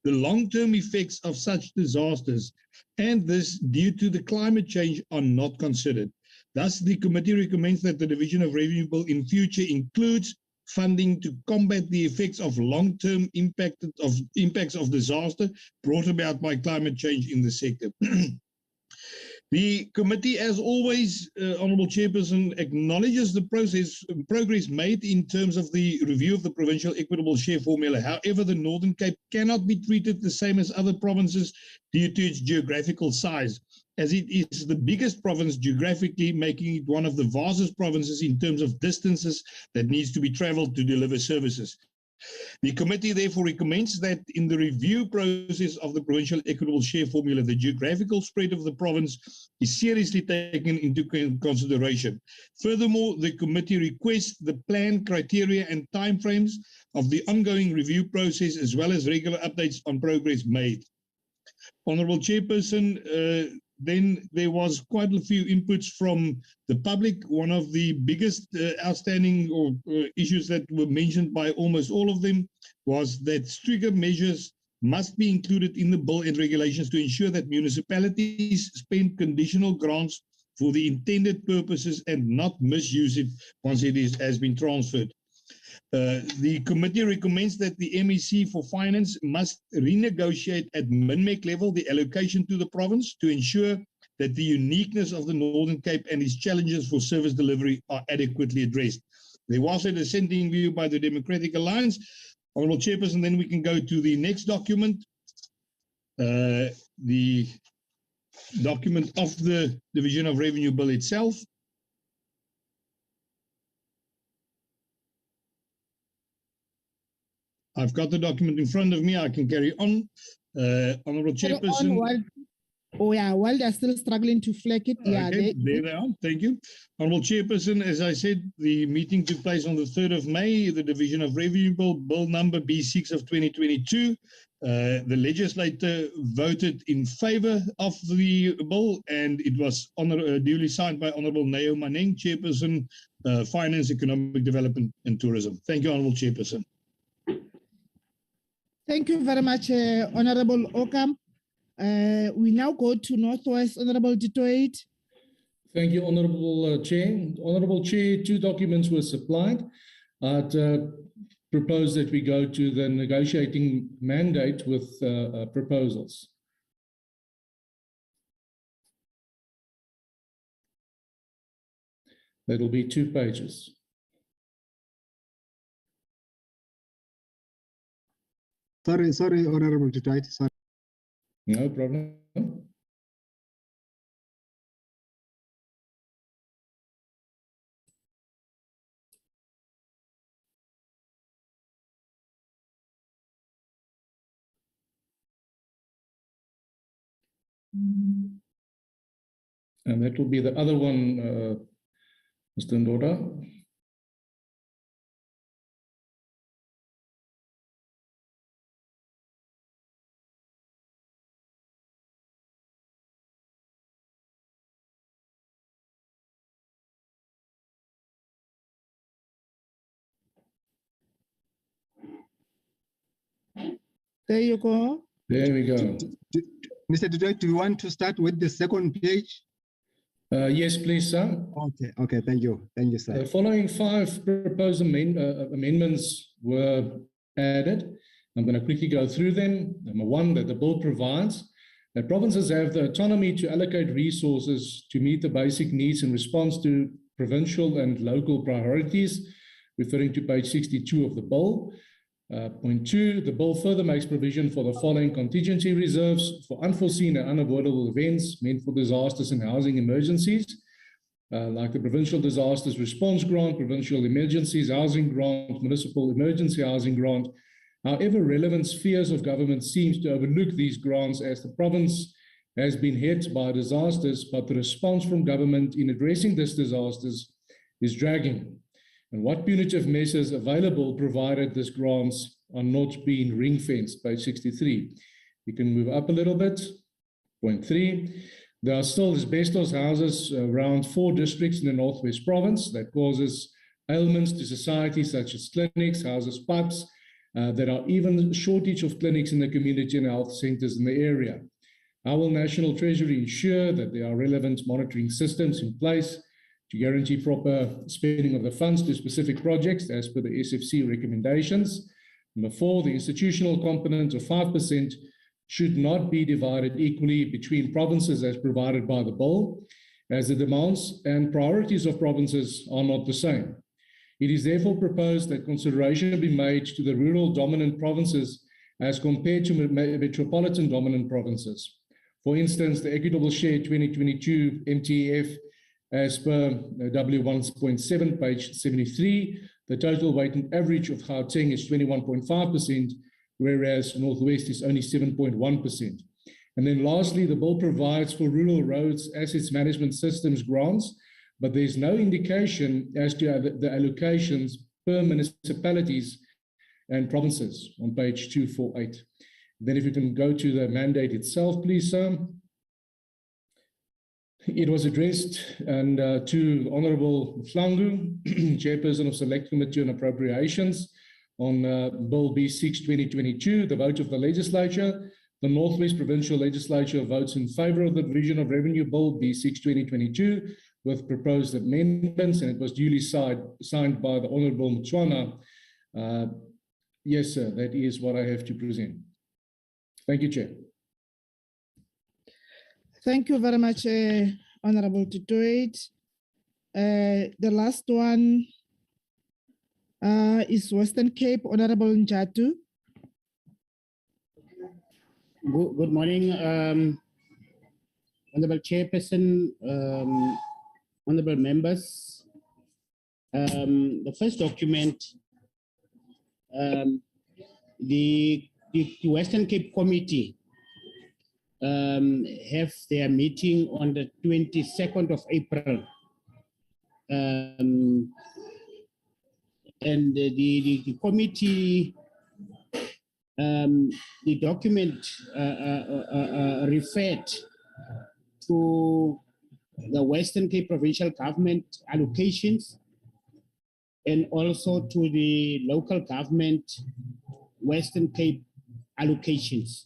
the long-term effects of such disasters, and this due to the climate change, are not considered. Thus, the committee recommends that the Division of Revenue Bill in future includes funding to combat the effects of long-term impacts of disaster brought about by climate change in the sector. The committee, as always, Honourable Chairperson, acknowledges the progress made in terms of the review of the provincial equitable share formula. However, the Northern Cape cannot be treated the same as other provinces due to its geographical size, as it is the biggest province geographically, making it one of the vastest provinces in terms of distances that needs to be travelled to deliver services. The committee therefore recommends that in the review process of the provincial equitable share formula, the geographical spread of the province is seriously taken into consideration. Furthermore, the committee requests the plan, criteria and timeframes of the ongoing review process, as well as regular updates on progress made. Honourable Chairperson, then there was quite a few inputs from the public. One of the biggest outstanding issues that were mentioned by almost all of them was that stricter measures must be included in the bill and regulations to ensure that municipalities spend conditional grants for the intended purposes and not misuse it once it has been transferred. The committee recommends that the MEC for Finance must renegotiate at MINMEC level the allocation to the province to ensure that the uniqueness of the Northern Cape and its challenges for service delivery are adequately addressed. There was a dissenting view by the Democratic Alliance. Honourable Chairperson, then we can go to the next document, the document of the Division of Revenue Bill itself. I've got the document in front of me. I can carry on. Honourable Chairperson. While they're still struggling to flag it. Yeah, okay, there they are. Thank you. Honourable Chairperson, as I said, the meeting took place on the 3rd of May. The Division of Revenue Bill number B6 of 2022. The legislator voted in favour of the bill, and it was duly signed by Honourable Neo Maneng, Chairperson, Finance, Economic Development and Tourism. Thank you, Honourable Chairperson. Thank you very much, Honourable Ocamp. We now go to Northwest, Honourable Detroit. Thank you, Honourable Chair. Honourable Chair, 2 documents were supplied. I'd propose that we go to the negotiating mandate with proposals. That'll be 2 pages. Sorry, Honorable Tutite, sorry. No problem. And that will be the other one, Mr. Ndoda. There you go. There we go. Mr. Tutite, do you want to start with the second page? Yes, please, sir. Okay, thank you, sir. The following 5 proposed amendments were added. I'm going to quickly go through them. Number 1, that the bill provides that provinces have the autonomy to allocate resources to meet the basic needs in response to provincial and local priorities, referring to page 62 of the bill. Point 2, the bill further makes provision for the following contingency reserves for unforeseen and unavoidable events meant for disasters and housing emergencies, like the Provincial Disasters Response Grant, Provincial Emergencies Housing Grant, Municipal Emergency Housing Grant. However, relevant spheres of government seems to overlook these grants as the province has been hit by disasters, but the response from government in addressing these disasters is dragging. And what punitive measures available provided these grants are not being ring-fenced, page 63. You can move up a little bit. Point 3, there are still asbestos houses around 4 districts in the Northwest Province that causes ailments to society such as clinics, houses, pubs. There are even a shortage of clinics in the community and health centers in the area. How will National Treasury ensure that there are relevant monitoring systems in place to guarantee proper spending of the funds to specific projects as per the SFC recommendations? Number 4, the institutional component of 5% should not be divided equally between provinces as provided by the bill, as the demands and priorities of provinces are not the same. It is therefore proposed that consideration be made to the rural dominant provinces as compared to metropolitan dominant provinces. For instance, the Equitable Share 2022 MTF as per W1.7, page 73, the total weighted average of Gauteng is 21.5%, whereas Northwest is only 7.1%. And then lastly, the bill provides for rural roads assets management systems grants, but there's no indication as to the allocations per municipalities and provinces on page 248. Then if you can go to the mandate itself, please, sir. It was addressed and to the Honourable Flangu, Chairperson of Select Committee on Appropriations, on Bill B6 2022, the vote of the Legislature. The Northwest Provincial Legislature votes in favour of the Division of Revenue Bill B6 2022 with proposed amendments, and it was duly signed by the Honourable Mtswana. Yes, sir, that is what I have to present. Thank you, Chair. Thank you very much, Honorable Tutite. The last one is Western Cape, Honorable Njatu. Good morning, Honorable Chairperson, honorable members. The first document, the Western Cape Committee have their meeting on the 22nd of April. And the committee, the document referred to the Western Cape Provincial Government allocations and also to the local government Western Cape allocations.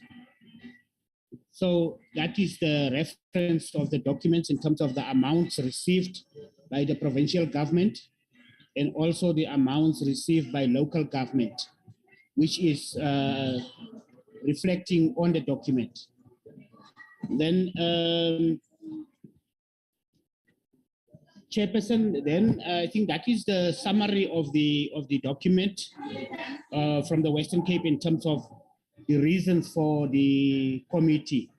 So that is the reference of the documents in terms of the amounts received by the provincial government and also the amounts received by local government, which is reflecting on the document. Then Chairperson, then I think that is the summary of the document from the Western Cape in terms of the reasons for the committee.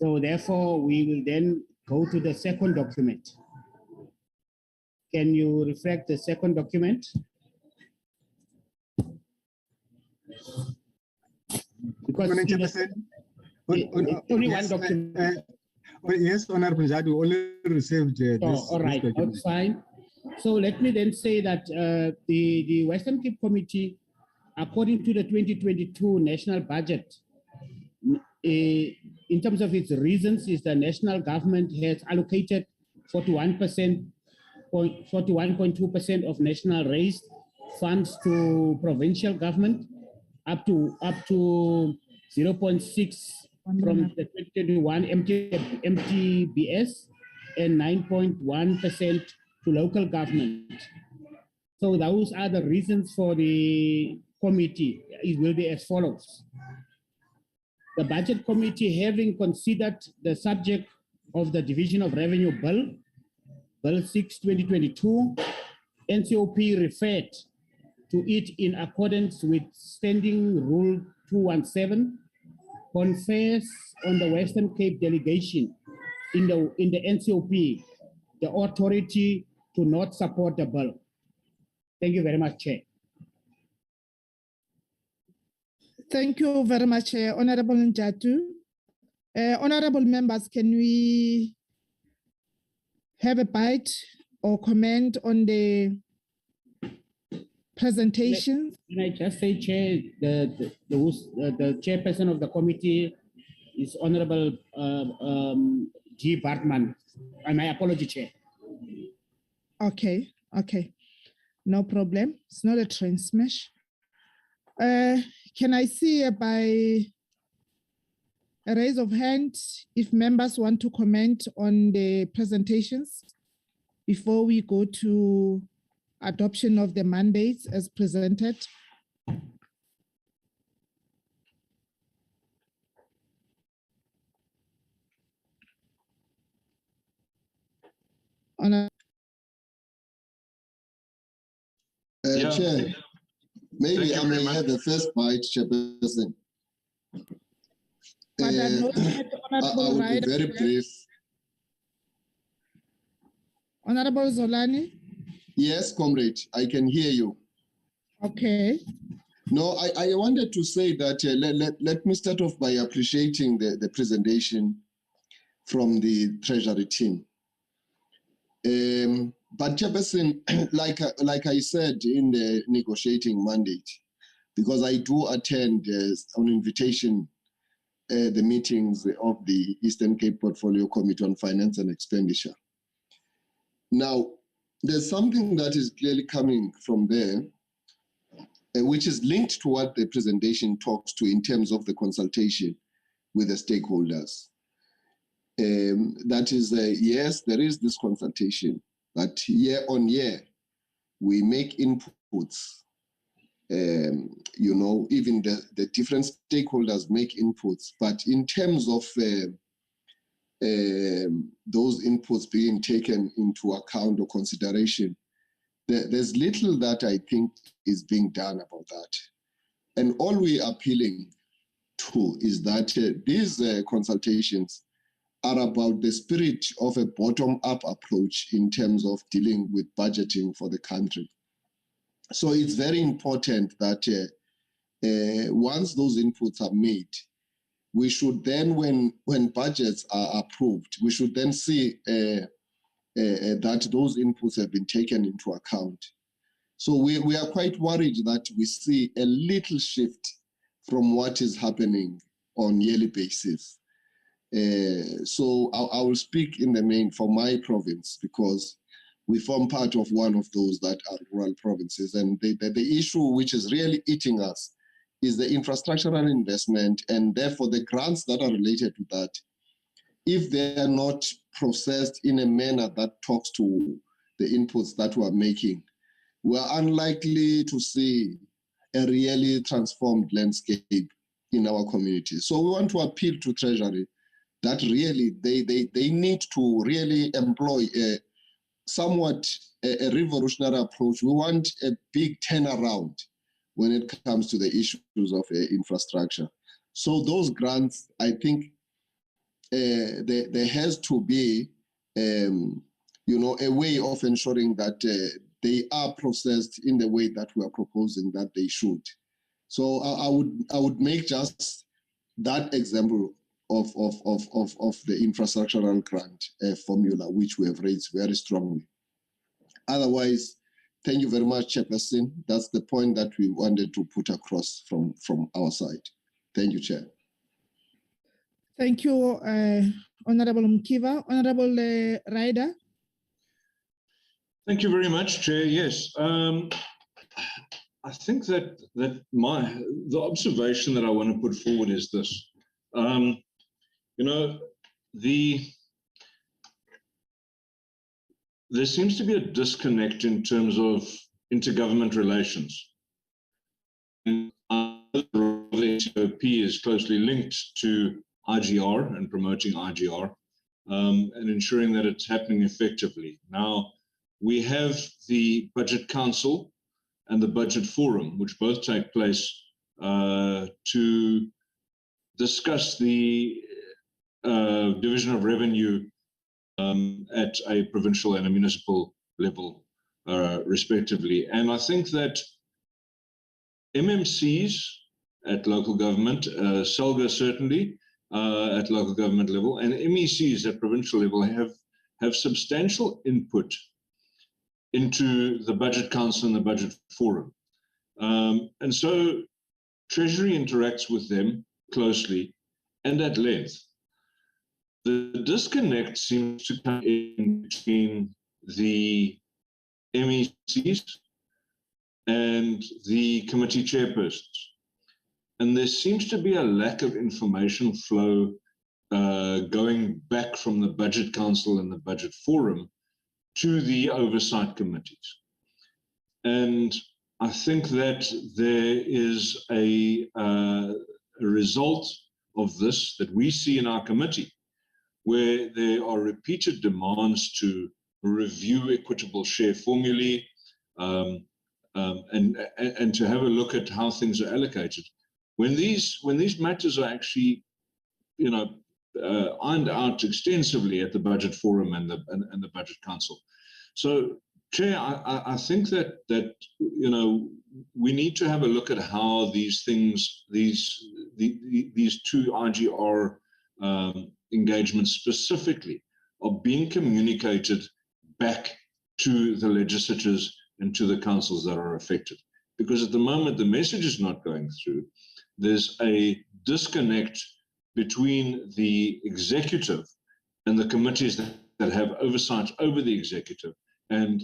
So therefore, we will then go to the second document. Can you reflect the second document? Because only one document. Yes, Honorable Judge, we only received this. All right, that's fine. So let me then say that the Western Cape Committee, according to the 2022 national budget, in terms of its reasons, is the national government has allocated 41.2% of national raised funds to provincial government, up to 0.6 from the 2021 MTBS, and 9.1% to local government. So those are the reasons for the committee. It will be as follows. The Budget Committee, having considered the subject of the Division of Revenue Bill 6/2022, NCOP referred to it in accordance with Standing Rule 217, confers on the Western Cape delegation in the NCOP the authority to not support the bill. Thank you very much, Chair. Thank you very much, Honorable Njatu. Honorable members, can we have a bite or comment on the presentation? Can I just say, Chair, the chairperson of the committee is Honorable G. Bartman. My apology, Chair. Okay, no problem. It's not a train smash. Can I see by a raise of hand if members want to comment on the presentations before we go to adoption of the mandates as presented? Chair, maybe I may have the first bite, Chairperson. I will be very brief. Honorable Zolani? Yes, comrade, I can hear you. Okay. No, I wanted to say that let me start off by appreciating the presentation from the Treasury team. But Chairperson, like I said in the negotiating mandate, because I do attend on invitation the meetings of the Eastern Cape Portfolio Committee on Finance and Expenditure. Now, there's something that is clearly coming from there, which is linked to what the presentation talks to in terms of the consultation with the stakeholders. That is, yes, there is this consultation, but year on year, we make inputs. Even the different stakeholders make inputs, but in terms of those inputs being taken into account or consideration, there's little that I think is being done about that. And all we are appealing to is that these consultations are about the spirit of a bottom-up approach in terms of dealing with budgeting for the country. So it's very important that once those inputs are made, we should then, when budgets are approved, we should then see that those inputs have been taken into account. So we are quite worried that we see a little shift from what is happening on yearly basis. So I will speak in the main for my province, because we form part of one of those that are rural provinces. And the issue which is really eating us is the infrastructural investment, and therefore the grants that are related to that. If they are not processed in a manner that talks to the inputs that we're making, we're unlikely to see a really transformed landscape in our community. So we want to appeal to Treasury that really they need to really employ somewhat a revolutionary approach. We want a big turnaround when it comes to the issues of infrastructure. So those grants, I think there has to be, a way of ensuring that they are processed in the way that we are proposing that they should. So I would make just that example of the infrastructural grant formula, which we have raised very strongly. Otherwise, thank you very much, Chairperson. That's the point that we wanted to put across from our side. Thank you, Chair. Thank you, Honorable Mkiva. Honorable Ryder. Thank you very much, Chair. Yes, I think that the observation that I want to put forward is this. There seems to be a disconnect in terms of intergovernment relations. And the NCOP is closely linked to IGR and promoting IGR and ensuring that it's happening effectively. Now, we have the Budget Council and the Budget Forum, which both take place to discuss the division of revenue at a provincial and a municipal level, respectively. And I think that MMCs at local government, SELGA certainly at local government level, and MECs at provincial level have substantial input into the Budget Council and the Budget Forum. And so Treasury interacts with them closely and at length. The disconnect seems to come in between the MECs and the committee chairpersons. And there seems to be a lack of information flow going back from the Budget Council and the Budget Forum to the oversight committees. And I think that there is a result of this that we see in our committee, where there are repeated demands to review equitable share formulae and to have a look at how things are allocated. When these matters are actually, ironed out extensively at the Budget Forum and the Budget Council. So, Chair, I think that we need to have a look at how these things, these two IGR engagements specifically, are being communicated back to the legislatures and to the councils that are affected. Because at the moment, the message is not going through. There's a disconnect between the executive and the committees that have oversight over the executive, and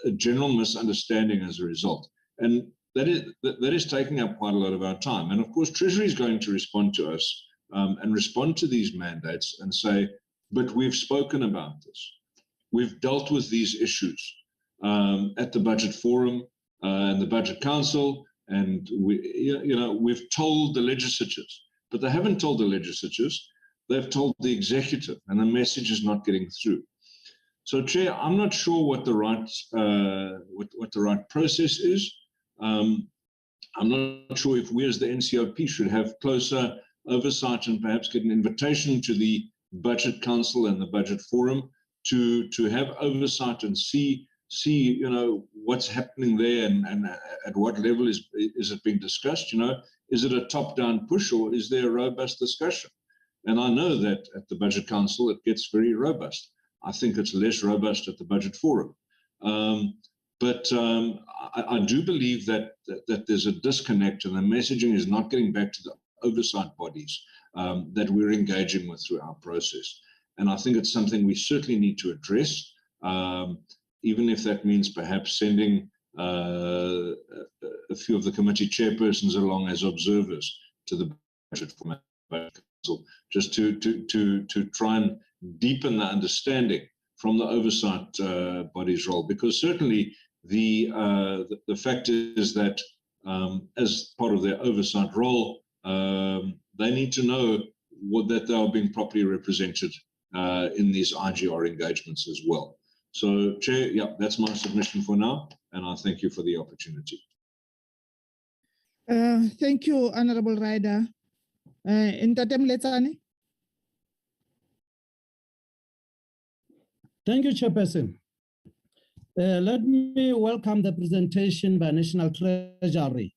a general misunderstanding as a result. And that is taking up quite a lot of our time. And of course, Treasury is going to respond to us and respond to these mandates and say, but we've spoken about this. We've dealt with these issues at the Budget Forum and the Budget Council, and we've told the legislatures, but they haven't told the legislatures, they've told the executive, and the message is not getting through. So, Chair, I'm not sure what the right process is. I'm not sure if we as the NCOP should have closer oversight and perhaps get an invitation to the Budget Council and the Budget Forum to have oversight and see what's happening there and at what level is it being discussed. Is it a top-down push, or is there a robust discussion? And I know that at the Budget Council it gets very robust. I think it's less robust at the Budget Forum. But I do believe that there's a disconnect, and the messaging is not getting back to the oversight bodies that we're engaging with through our process. And I think it's something we certainly need to address, even if that means perhaps sending a few of the committee chairpersons along as observers to the Budget Forum, just to try and deepen the understanding from the oversight body's role. Because certainly the fact is that as part of their oversight role, they need to know that they are being properly represented in these IGR engagements as well. So, Chair, yeah, that's my submission for now, and I thank you for the opportunity. Thank you, Honorable Ryder. Ntate Mletsane. Thank you, Chairperson. Let me welcome the presentation by National Treasury.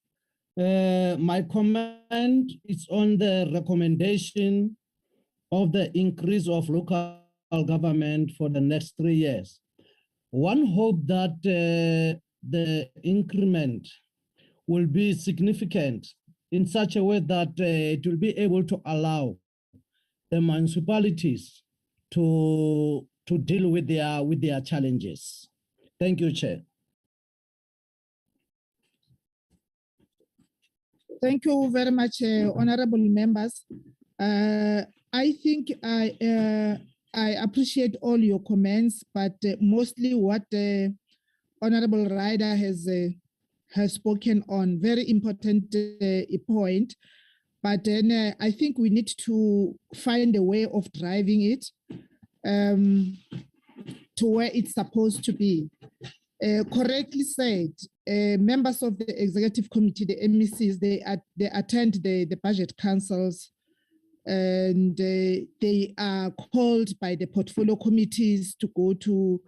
My comment is on the recommendation of the increase of local government for the next 3 years. One hope that the increment will be significant in such a way that it will be able to allow the municipalities to deal with their challenges. Thank you, Chair. Thank you very much, honorable members. I think I appreciate all your comments, but mostly what Honorable Ryder has spoken on, very important point. But then I think we need to find a way of driving it to where it's supposed to be. Correctly said, members of the executive committee, the MECs, they attend the budget councils, and they are called by the portfolio committees to go to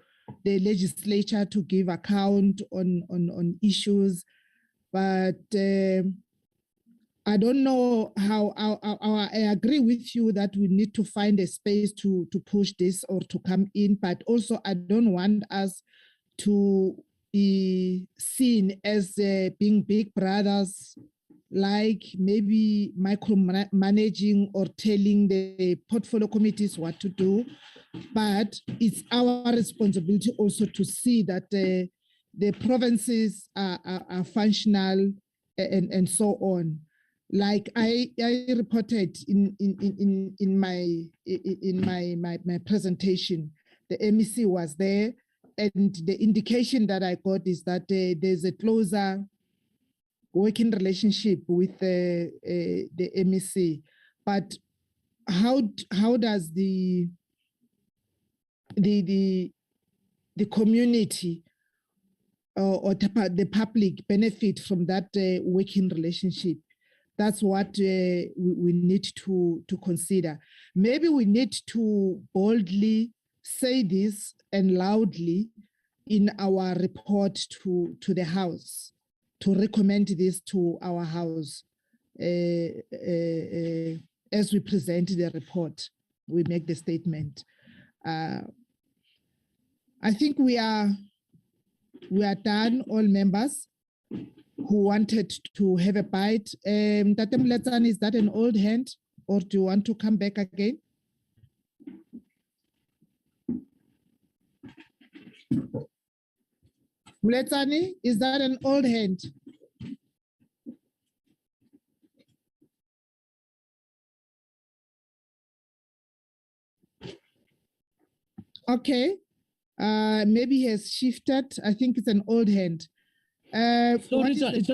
the legislature to give account on issues. But I don't know how I agree with you that we need to find a space to push this or to come in, but also I don't want us to be seen as being big brothers, like maybe micromanaging or telling the portfolio committees what to do. But it's our responsibility also to see that the provinces are functional and so on. Like I reported in my presentation, the MEC was there, and the indication that I got is that there's a closer working relationship with the MEC. But how does the community or the public benefit from that working relationship? That's what we need to consider. Maybe we need to boldly say this and loudly in our report to the House, to recommend this to our House as we present the report. We make the statement. I think we are done, all members who wanted to have a bite. Tate Mletsane, is that an old hand, or do you want to come back again? Mletsane, is that an old hand? Okay, maybe he has shifted. I think it's an old hand. Sorry, it's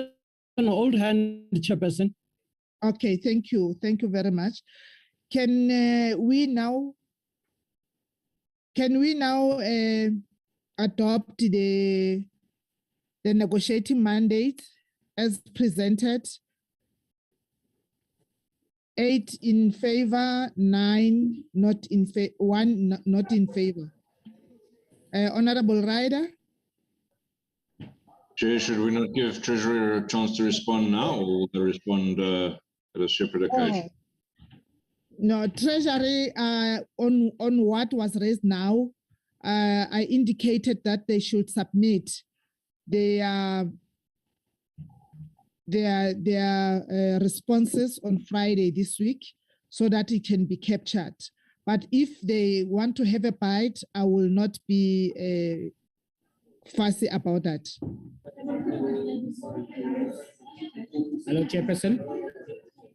an old hand, Chairperson. Okay, thank you. Thank you very much. Can we now adopt the negotiating mandate as presented? 8 in favor, 9 not in favor, 1 not in favor. Honorable Ryder? Chair, should we not give Treasurer a chance to respond now, or will they respond at a separate occasion? No, Treasury, on what was raised now, I indicated that they should submit their responses on Friday this week so that it can be captured. But if they want to have a bite, I will not be fussy about that. Hello, Chairperson.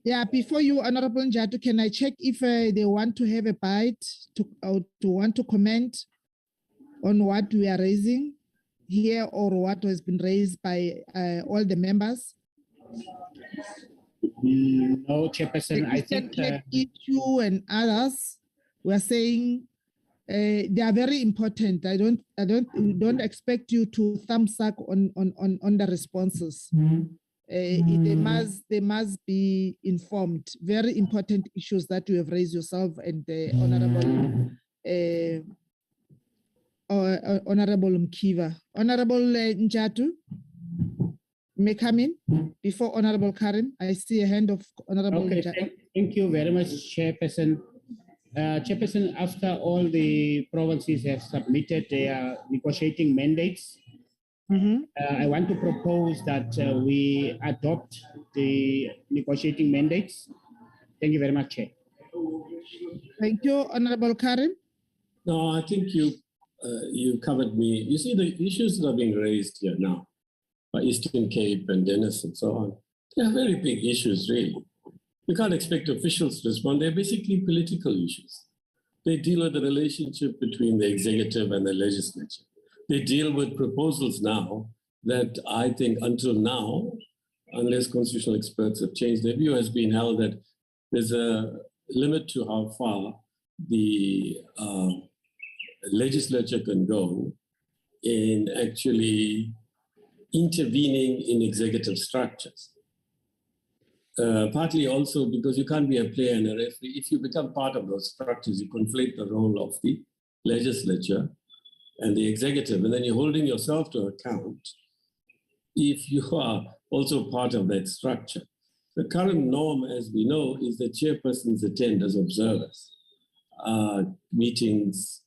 Yeah, before you, Honorable Njatu, can I check if they want to have a bite to want to comment on what we are raising here or what has been raised by all the members? No, Chairperson, I think you and others were saying They are very important. We don't expect you to thumbs up on the responses. They must be informed. Very important issues that you have raised yourself and the Honorable Mkiva. Honorable Njatu, may come in before Honorable Karim. I see a hand of Honorable Njatu. Thank you very much, Chairperson. Chairperson, after all the provinces have submitted their negotiating mandates, I want to propose that we adopt the negotiating mandates. Thank you very much, Chair. Thank you, Honorable Karim. No, I think you covered me. You see, the issues that are being raised here now by Eastern Cape and Dennis and so on, they are very big issues, really. You can't expect officials to respond. They're basically political issues. They deal with the relationship between the executive and the legislature. They deal with proposals now that I think until now, unless constitutional experts have changed their view, has been held that there's a limit to how far the legislature can go in actually intervening in executive structures. Partly also because you can't be a player and a referee. If you become part of those structures, you conflate the role of the legislature and the executive, and then you're holding yourself to account if you are also part of that structure. The current norm, as we know, is that chairpersons attend as observers meetings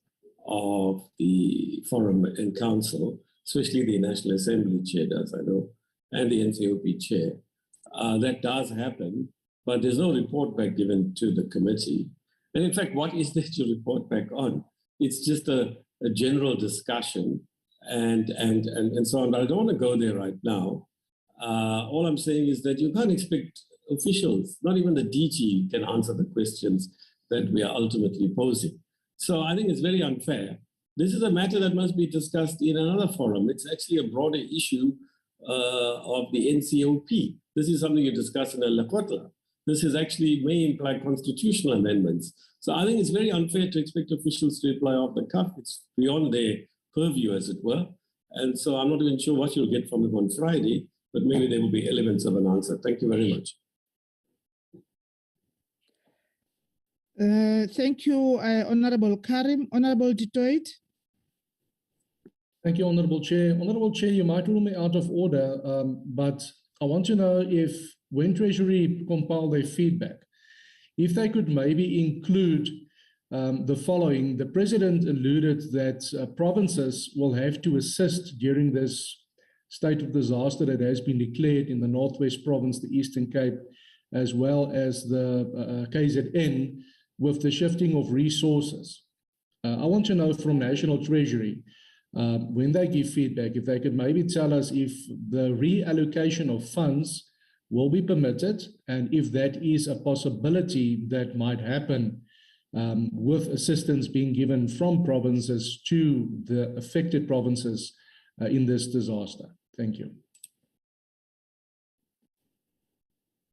of the Forum and Council, especially the National Assembly chair does, I know, and the NCOP chair. That does happen, but there's no report back given to the committee. And in fact, what is there to report back on? It's just a general discussion and so on. But I don't want to go there right now. All I'm saying is that you can't expect officials, not even the DG, can answer the questions that we are ultimately posing. So I think it's very unfair. This is a matter that must be discussed in another forum. It's actually a broader issue of the NCOP. This is something you discuss in a Lakota. This is actually may imply constitutional amendments. So I think it's very unfair to expect officials to reply off the cuff. It's beyond their purview, as it were. And so I'm not even sure what you'll get from them on Friday, but maybe there will be elements of an answer. Thank you very much. Thank you, Honorable Karim. Honorable Detroit. Thank you, Honorable Chair. Honorable Chair, you might rule me out of order, but I want to know if when Treasury compile their feedback, if they could maybe include the following. The President alluded that provinces will have to assist during this state of disaster that has been declared in the Northwest Province, the Eastern Cape, as well as the KZN, with the shifting of resources. I want to know from National Treasury, when they give feedback, if they could maybe tell us if the reallocation of funds will be permitted, and if that is a possibility that might happen with assistance being given from provinces to the affected provinces in this disaster. Thank you.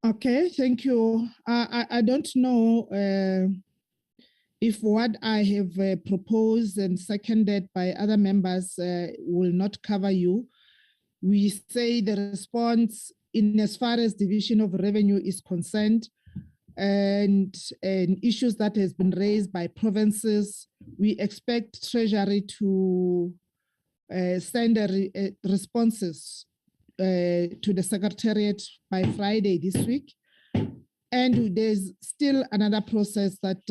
Okay, thank you. I don't know if what I have proposed and seconded by other members will not cover you. We say the response in as far as division of revenue is concerned and issues that has been raised by provinces, we expect Treasury to send responses to the Secretariat by Friday this week. And there's still another process that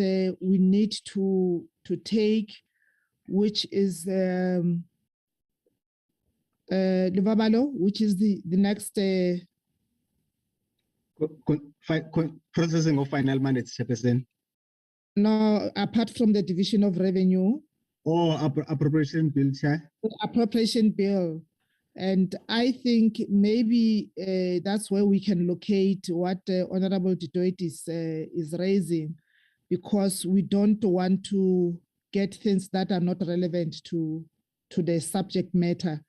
we need to take, which is Livabalo, which is the next processing of final mandates, Chairperson. No, apart from the division of revenue. Oh, appropriation bill, Chair. Appropriation bill. And I think maybe that's where we can locate what Honorable Detroit is raising, because we don't want to get things that are not relevant to the subject matter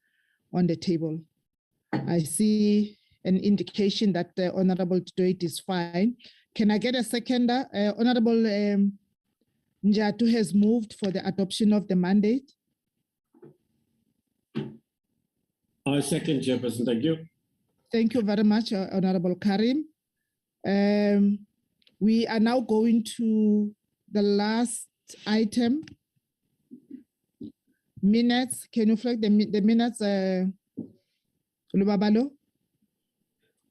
on the table. I see an indication that Honorable Detroit is fine. Can I get a seconder? Honorable Njatu has moved for the adoption of the mandate. I second, Chairperson. Thank you. Thank you very much, Honorable Karim. We are now going to the last item. Minutes. Can you flag the minutes, Lubabalo?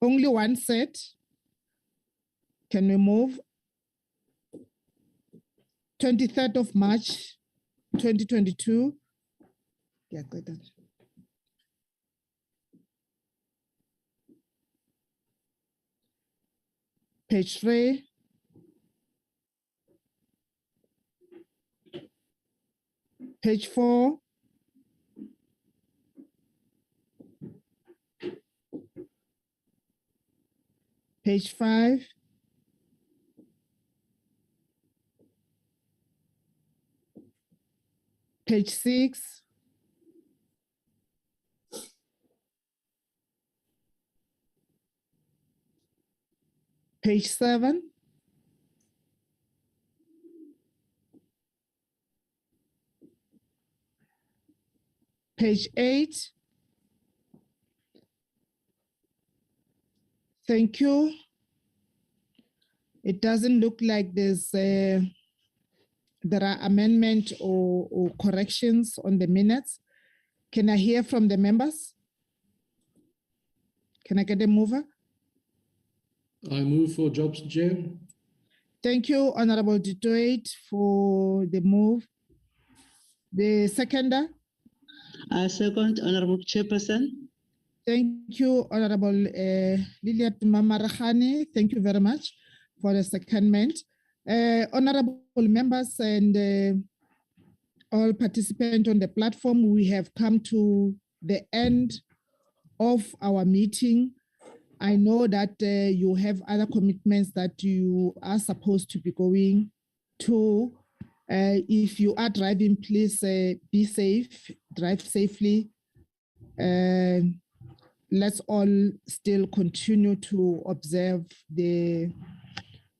Only one set. Can we move? 23rd of March, 2022. Yeah, go ahead. Page 3. Page 4. Page 5. Page 6. Page 7. Page 8. Thank you. It doesn't look like there are amendments or corrections on the minutes. Can I hear from the members? Can I get a mover? I move for Jobs, Chair. Thank you, Honorable Dutoit, for the move. The seconder? I second, Honorable Chairperson. Thank you, Honorable Liliat Mamarahane. Thank you very much for the secondment. Honorable members and all participants on the platform, we have come to the end of our meeting. I know that you have other commitments that you are supposed to be going to. If you are driving, please be safe, drive safely. Let's all still continue to observe the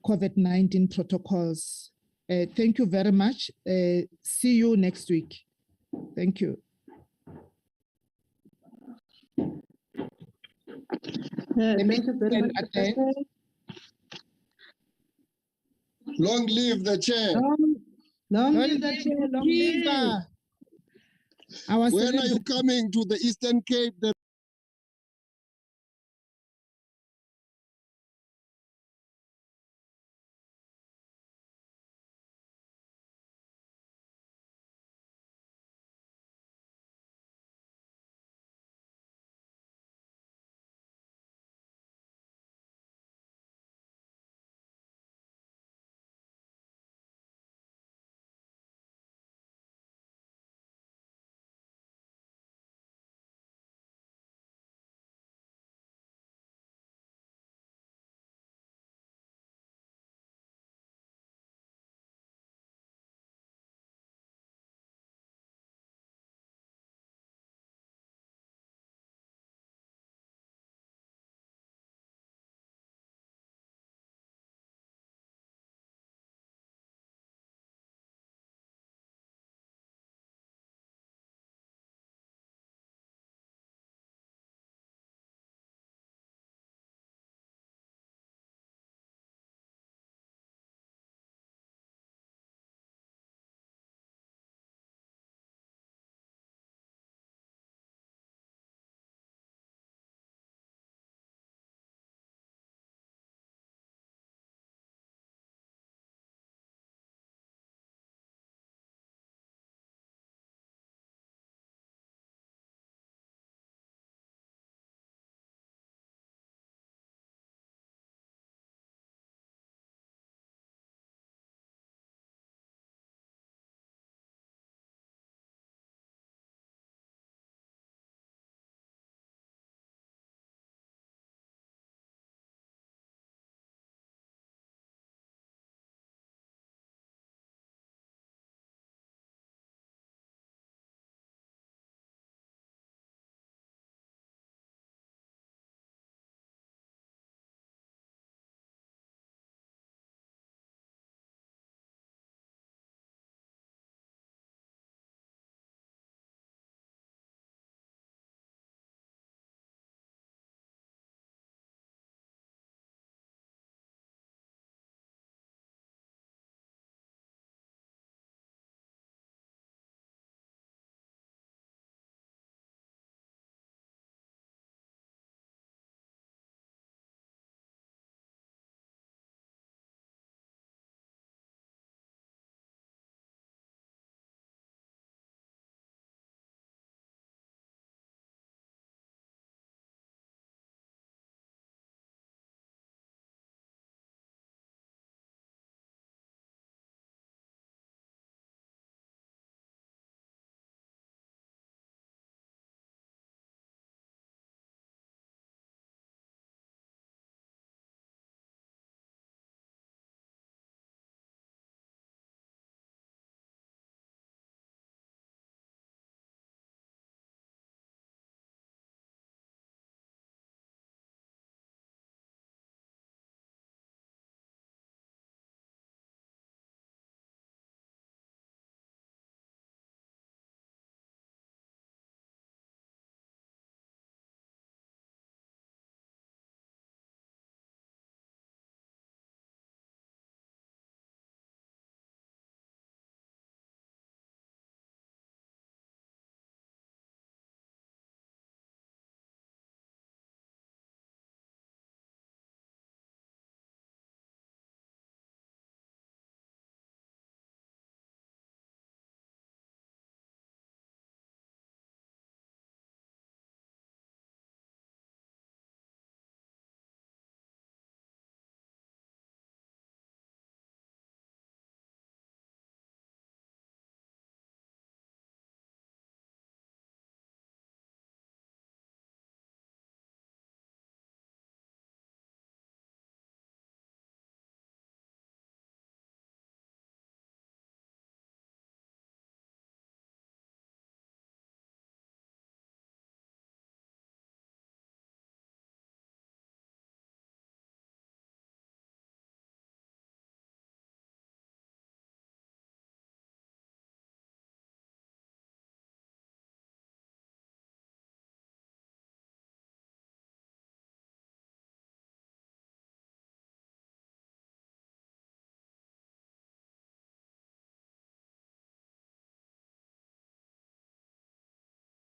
COVID-19 protocols. Thank you very much. See you next week. Thank you. Thank you very much. Long live the chair. Long live the chair. Long live. When are you coming to the Eastern Cape?